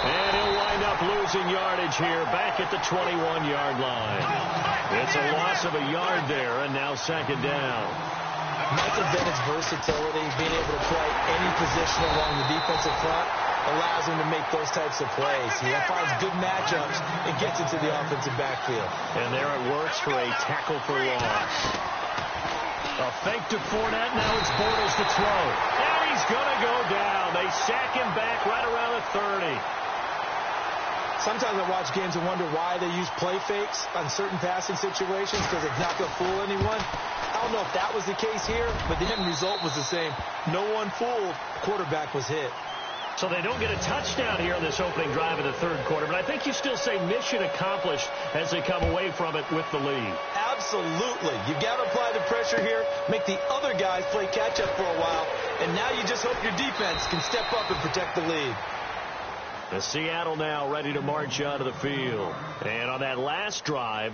And he'll wind up losing yardage here back at the 21-yard line. It's a loss of a yard there, and now second down. Michael Bennett's versatility, being able to play any position along the defensive front, allows him to make those types of plays. He finds good matchups and gets into the offensive backfield. And there it works for a tackle for loss. A fake to Fournette. Now it's Bortles to throw. And he's going to go down. They sack him back right around the 30. Sometimes I watch games and wonder why they use play fakes on certain passing situations because it's not going to fool anyone. I don't know if that was the case here, but the end result was the same. No one fooled. Quarterback was hit. So they don't get a touchdown here in this opening drive of the third quarter, but I think you still say mission accomplished as they come away from it with the lead. Absolutely. You got to apply the pressure here, make the other guys play catch-up for a while, and now you just hope your defense can step up and protect the lead. The Seattle now ready to march out of the field. And on that last drive,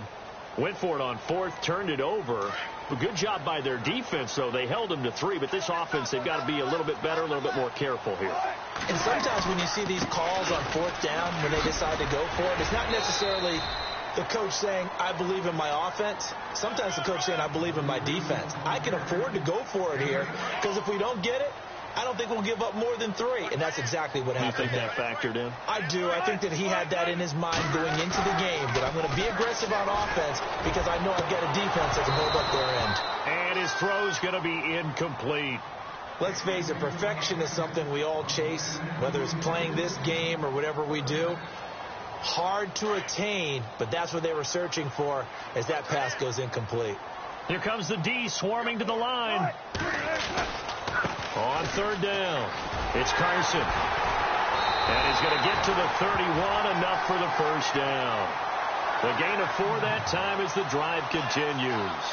went for it on 4th, turned it over. A good job by their defense, though. They held them to 3, but this offense, they've got to be a little bit better, a little bit more careful here. And sometimes when you see these calls on 4th down, when they decide to go for it, it's not necessarily the coach saying, I believe in my offense. Sometimes the coach saying, I believe in my defense. I can afford to go for it here, because if we don't get it, I don't think we'll give up more than 3, and that's exactly what happened. You think that factored in? I do. I think that he had that in his mind going into the game, that I'm going to be aggressive on offense because I know I've got a defense that can hold up their end. And his throw's going to be incomplete. Let's face it, perfection is something we all chase, whether it's playing this game or whatever we do. Hard to attain, but that's what they were searching for as that pass goes incomplete. Here comes the D swarming to the line. On 3rd down, it's Carson. And he's going to get to the 31, enough for the first down. The gain of 4 that time as the drive continues.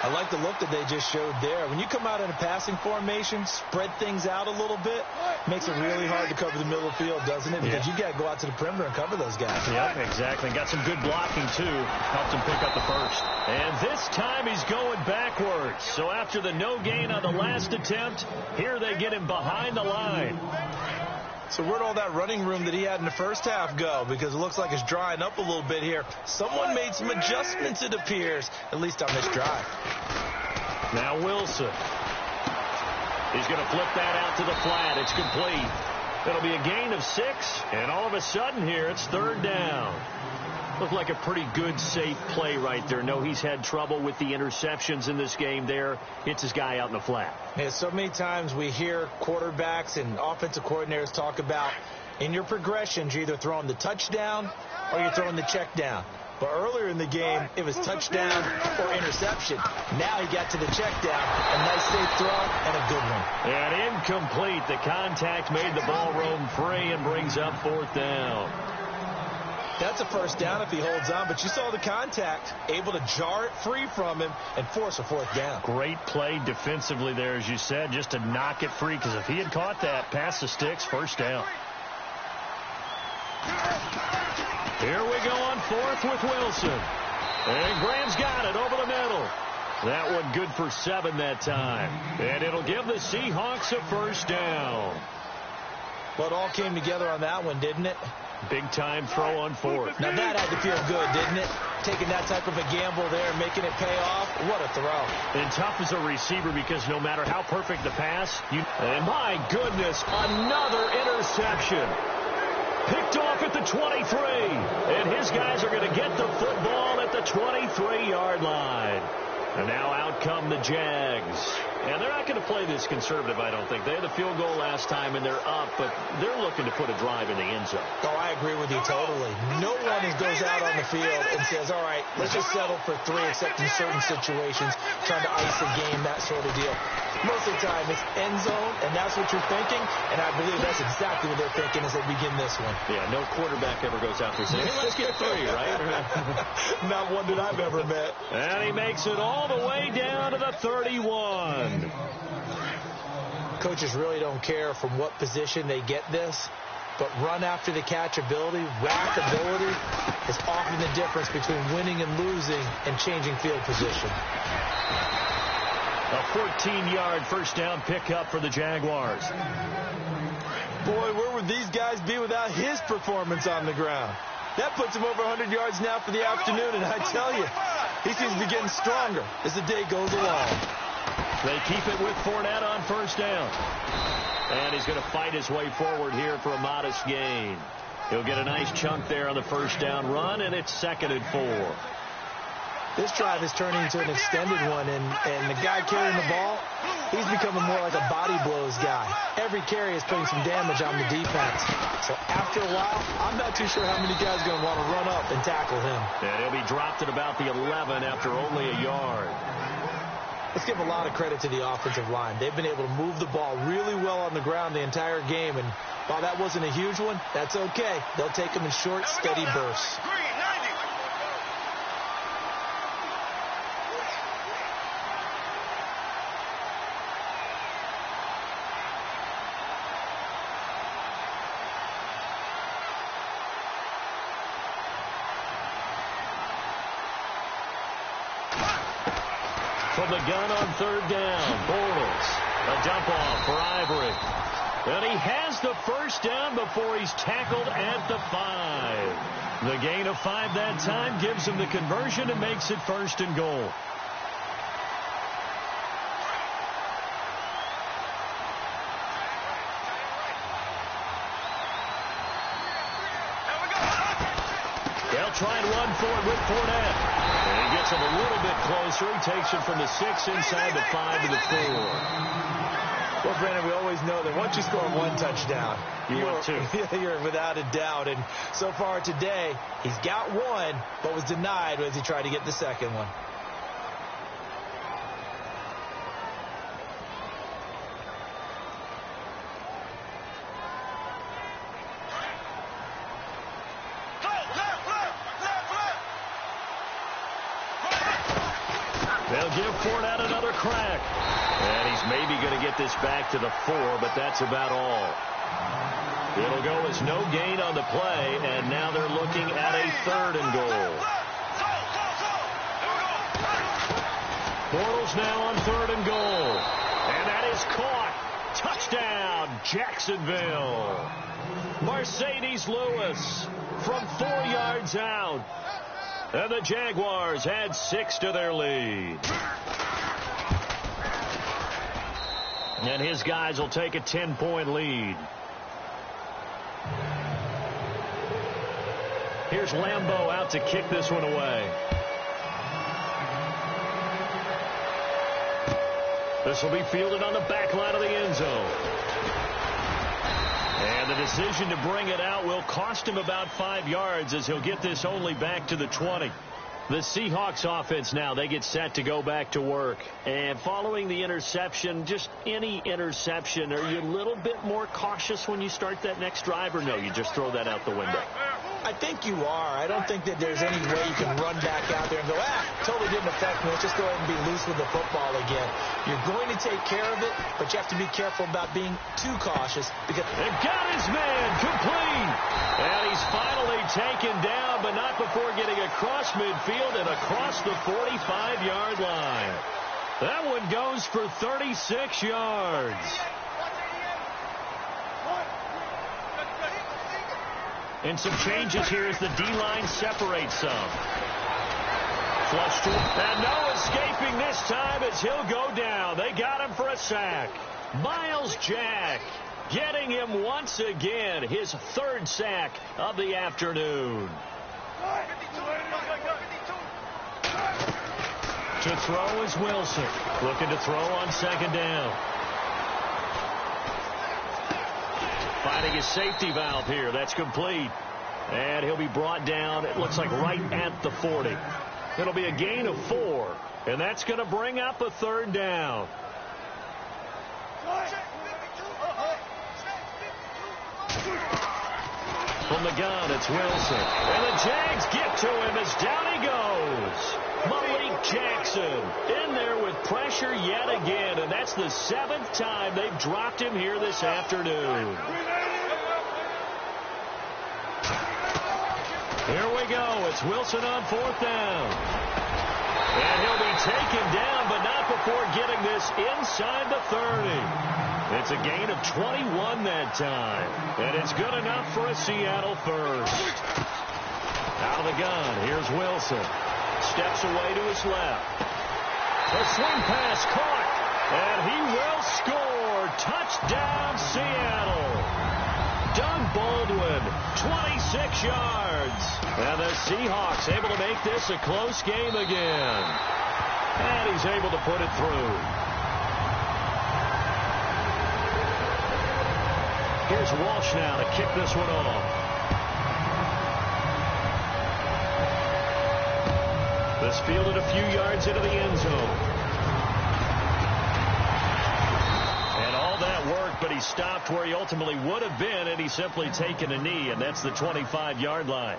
I like the look that they just showed there. When you come out in a passing formation, spread things out a little bit, makes it really hard to cover the middle of the field, doesn't it? Because you got to go out to the perimeter and cover those guys. Yep, exactly. Got some good blocking, too. Helped him pick up the first. And this time he's going backwards. So after the no gain on the last attempt, here they get him behind the line. So where'd all that running room that he had in the first half go? Because it looks like it's drying up a little bit here. Someone made some adjustments, it appears, at least on this drive. Now Wilson. He's going to flip that out to the flat. It's complete. It'll be a gain of 6, and all of a sudden here it's 3rd down. Looked like a pretty good, safe play right there. No, he's had trouble with the interceptions in this game there. Hits his guy out in the flat. Yeah, so many times we hear quarterbacks and offensive coordinators talk about in your progressions, you're either throwing the touchdown or you're throwing the check down. But earlier in the game, it was touchdown or interception. Now he got to the check down. A nice safe throw and a good one. And incomplete. The contact made the ball roam free and brings up 4th down. That's a first down if he holds on, but you saw the contact, able to jar it free from him and force a 4th down. Great play defensively there, as you said, just to knock it free, because if he had caught that, past the sticks, 1st down. Here we go on 4th with Wilson. And Graham's got it over the middle. That one good for 7 that time. And it'll give the Seahawks a 1st down. Well, it all came together on that one, didn't it? Big-time throw on 4th. Now that had to feel good, didn't it? Taking that type of a gamble there, making it pay off. What a throw. And tough as a receiver, because no matter how perfect the pass, and my goodness, another interception. Picked off at the 23. And his guys are going to get the football at the 23-yard line. And now out come the Jags. And they're not going to play this conservative, I don't think. They had the field goal last time, and they're up, but they're looking to put a drive in the end zone. Oh, I agree with you totally. No one goes out on the field and says, all right, let's just settle for 3, except in certain situations, trying to ice a game, that sort of deal. Most of the time, it's end zone, and that's what you're thinking, and I believe that's exactly what they're thinking as they begin this one. Yeah, no quarterback ever goes out there saying, hey, let's get 3, right? Not one that I've ever met. And he makes it all the way down to the 31. Coaches really don't care from what position they get this, but run after the catch ability, rack ability, is often the difference between winning and losing and changing field position. A 14-yard 1st down pickup for the Jaguars. Boy, where would these guys be without his performance on the ground? That puts him over 100 yards now for the afternoon, and I tell you, he seems to be getting stronger as the day goes along. They keep it with Fournette on 1st down. And he's going to fight his way forward here for a modest gain. He'll get a nice chunk there on the 1st down run, and it's 2nd and 4. This drive is turning into an extended one, and the guy carrying the ball, he's becoming more like a body blows guy. Every carry is putting some damage on the defense. So after a while, I'm not too sure how many guys are going to want to run up and tackle him. And he'll be dropped at about the 11 after only a yard. Let's give a lot of credit to the offensive line. They've been able to move the ball really well on the ground the entire game, and while that wasn't a huge one, that's okay. They'll take them in short, steady bursts. From the gun on 3rd down, Bortles. A dump off for Ivory. And he has the 1st down before he's tackled at the 5. The gain of 5 that time gives him the conversion and makes it 1st and goal. They'll try and run for it with Fournette. And he gets him a little bit closer. He takes it from the 6 inside the 5 to the 4. Well, Brandon, we always know that once you score 1 touchdown, you're without a doubt. And so far today, he's got 1, but was denied as he tried to get the 2nd one. They'll give Fournette another crack. And he's maybe going to get this back to the 4, but that's about all. It'll go as no gain on the play, and now they're looking at a 3rd and goal. Bortles now on 3rd and goal. And that is caught. Touchdown, Jacksonville. Mercedes Lewis from 4 yards out. And the Jaguars add 6 to their lead. And his guys will take a 10-point lead. Here's Lambeau out to kick this one away. This will be fielded on the back line of the end zone. And the decision to bring it out will cost him about 5 yards as he'll get this only back to the 20. The Seahawks offense now, they get set to go back to work. And following the interception, just any interception, are you a little bit more cautious when you start that next drive, or no, you just throw that out the window? I think you are. I don't think that there's any way you can run back out there and go, totally didn't affect me. Let's just go ahead and be loose with the football again. You're going to take care of it, but you have to be careful about being too cautious. Because they got his man complete. And he's finally taken down, but not before getting across midfield and across the 45-yard line. That one goes for 36 yards. And some changes here as the D-line separates some. Flush to him. And no escaping this time as he'll go down. They got him for a sack. Miles Jack getting him once again. His 3rd sack of the afternoon. To throw is Wilson. Looking to throw on 2nd down. Finding his safety valve here. That's complete. And he'll be brought down, it looks like, right at the 40. It'll be a gain of 4. And that's going to bring up a 3rd down. From the gun, it's Wilson. And the Jags get to him as down he goes. Malik Jackson in there with pressure yet again. And that's the 7th time they've dropped him here this afternoon. Here we go. It's Wilson on 4th down. And he'll be taken down, but not before getting this inside the 30. It's a gain of 21 that time. And it's good enough for a Seattle first. Out of the gun, here's Wilson. Steps away to his left. A swing pass caught. And he will score. Touchdown, Seattle. Doug Baldwin, 26 yards. And the Seahawks able to make this a close game again. And he's able to put it through. Here's Walsh now to kick this one off. This fielded a few yards into the end zone. And all that work, but he stopped where he ultimately would have been, and he's simply taken a knee, and that's the 25-yard line.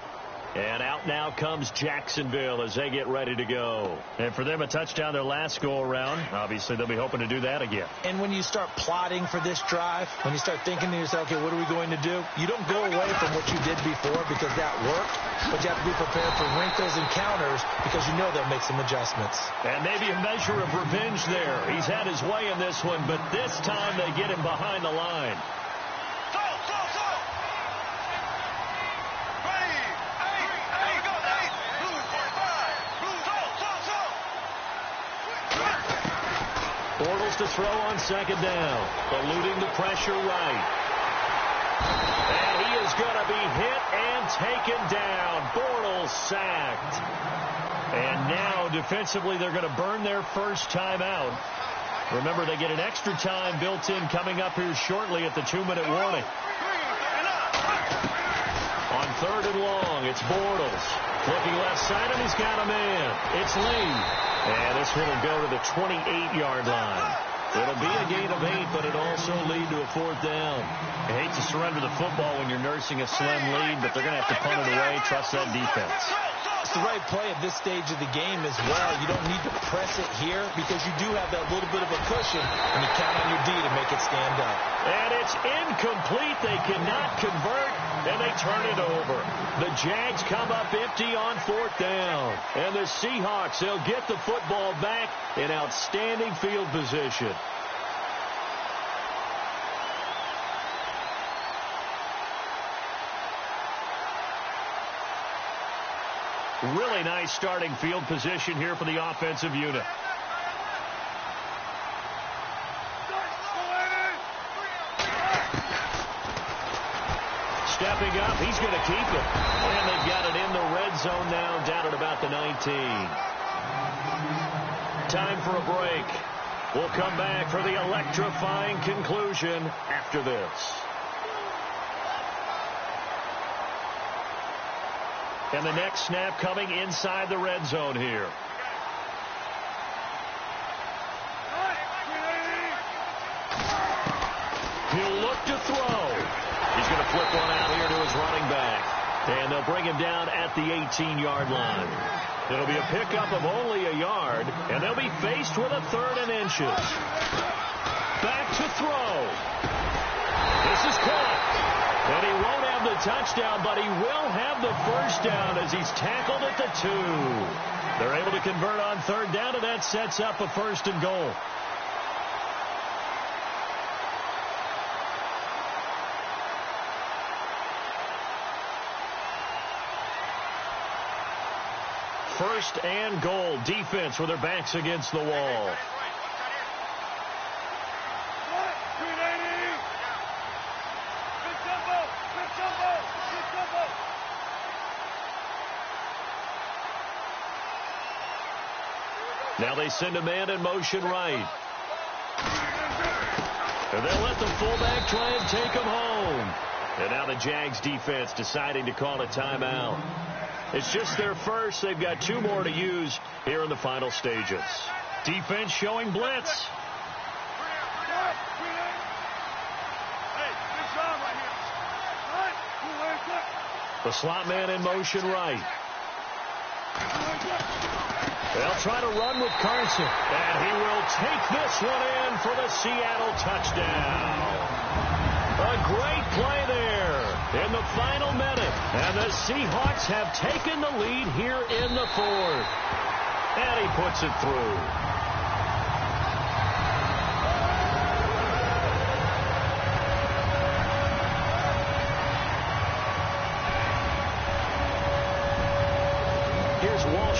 And out now comes Jacksonville as they get ready to go. And for them, a touchdown their last go-around. Obviously, they'll be hoping to do that again. And when you start plotting for this drive, when you start thinking to yourself, okay, what are we going to do? You don't go away from what you did before because that worked, but you have to be prepared for wrinkles and counters because you know they'll make some adjustments. And maybe a measure of revenge there. He's had his way in this one, but this time they get him behind the line. Bortles to throw on 2nd down. Eluding the pressure right. And he is going to be hit and taken down. Bortles sacked. And now defensively they're going to burn their first time out. Remember, they get an extra time built in coming up here shortly at the 2-minute warning. On 3rd and long, it's Bortles. Looking left side, and he's got a man. It's Lee. And this one will go to the 28-yard line. It'll be a gain of 8, but it'll also lead to a 4th down. You hate to surrender the football when you're nursing a slim lead, but they're going to have to punt it away, trust that defense. It's the right play at this stage of the game as well. You don't need to press it here because you do have that little bit of a cushion, and you count on your D to make it stand up. And it's incomplete. They cannot convert, and they turn it over. The Jags come up empty on 4th down. And the Seahawks, they'll get the football back in outstanding field position. Really nice starting field position here for the offensive unit. Stepping up, he's going to keep it. And they've got it in the red zone now, down at about the 19. Time for a break. We'll come back for the electrifying conclusion after this. And the next snap coming inside the red zone here. He'll look to throw. He's going to flip one out here to his running back. And they'll bring him down at the 18-yard line. It'll be a pickup of only a yard, and they'll be faced with a 3rd and inches. Back to throw. This is caught. And he won't have the touchdown, but he will have the first down as he's tackled at the 2. They're able to convert on 3rd down, and that sets up a 1st and goal. First and goal. Defense with their backs against the wall. Now they send a man in motion right. And they'll let the fullback try and take him home. And now the Jags defense deciding to call a timeout. It's just their first. They've got 2 more to use here in the final stages. Defense showing blitz. The slot man in motion right. They'll try to run with Carson. And he will take this one in for the Seattle touchdown. A great play there in the final minute. And the Seahawks have taken the lead here in the 4th. And he puts it through.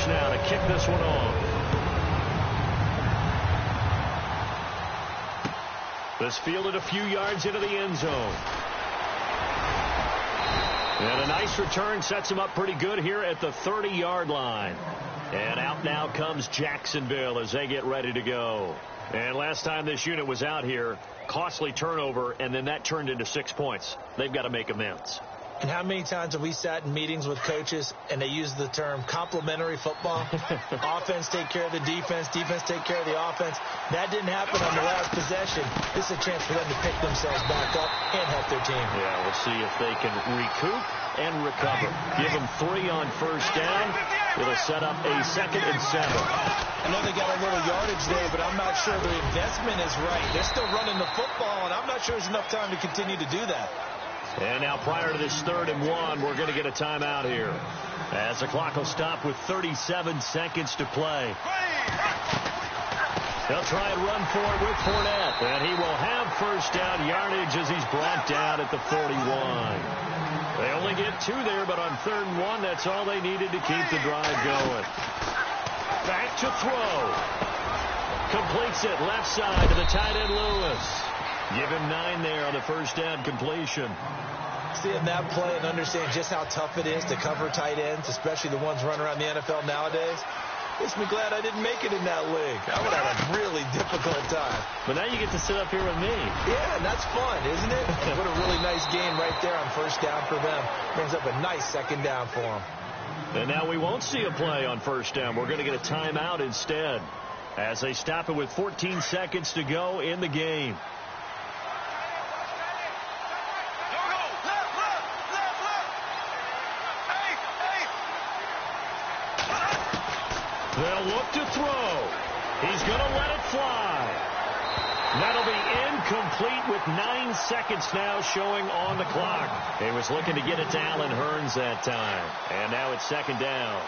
Now to kick this one off. This fielded a few yards into the end zone. And a nice return sets him up pretty good here at the 30-yard line. And out now comes Jacksonville as they get ready to go. And last time this unit was out here, costly turnover, and then that turned into 6 points. They've got to make amends. And how many times have we sat in meetings with coaches and they use the term complementary football? Offense take care of the defense, defense take care of the offense. That didn't happen on the last possession. This is a chance for them to pick themselves back up and help their team. Yeah, we'll see if they can recoup and recover. Give them 3 on 1st down. It'll set up a 2nd and 7. I know they got a little yardage there, but I'm not sure the investment is right. They're still running the football, and I'm not sure there's enough time to continue to do that. And now prior to this 3rd and 1, we're going to get a timeout here. As the clock will stop with 37 seconds to play. They'll try and run for it with Fournette. And he will have 1st down yardage as he's brought down at the 41. They only get 2 there, but on 3rd and 1, that's all they needed to keep the drive going. Back to throw. Completes it left side to the tight end Lewis. Give him 9 there on the 1st down completion. Seeing that play and understand just how tough it is to cover tight ends, especially the ones running around the NFL nowadays, makes me glad I didn't make it in that league. I would have a really difficult time. But now you get to sit up here with me. Yeah, and that's fun, isn't it? What a really nice game right there on 1st down for them. Brings up a nice 2nd down for them. And now we won't see a play on 1st down. We're going to get a timeout instead as they stop it with 14 seconds to go in the game. to throw. He's going to let it fly. That'll be incomplete with 9 seconds now showing on the clock. He was looking to get it to Allen Hurns that time. And now it's second down.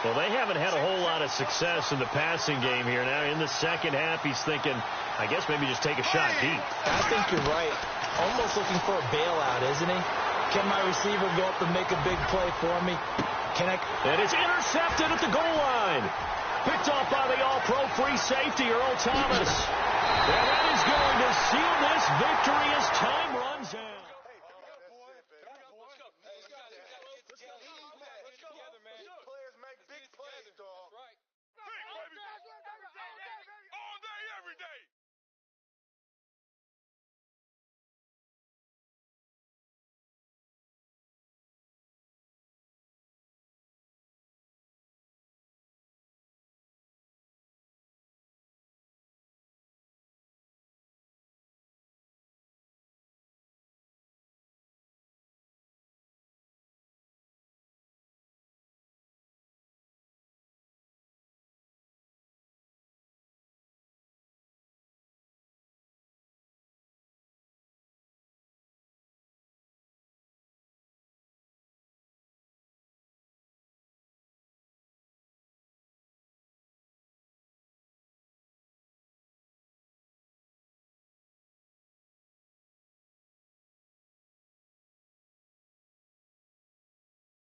Well, they haven't had a whole lot of success in the passing game here. Now in the second half, he's thinking, I guess maybe just take a shot deep. I think you're right. Almost looking for a bailout, isn't he? Can my receiver go up and make a big play for me? And it's intercepted at the goal line. Picked off by the all-pro free safety, Earl Thomas. And that is going to seal this victory as time runs out.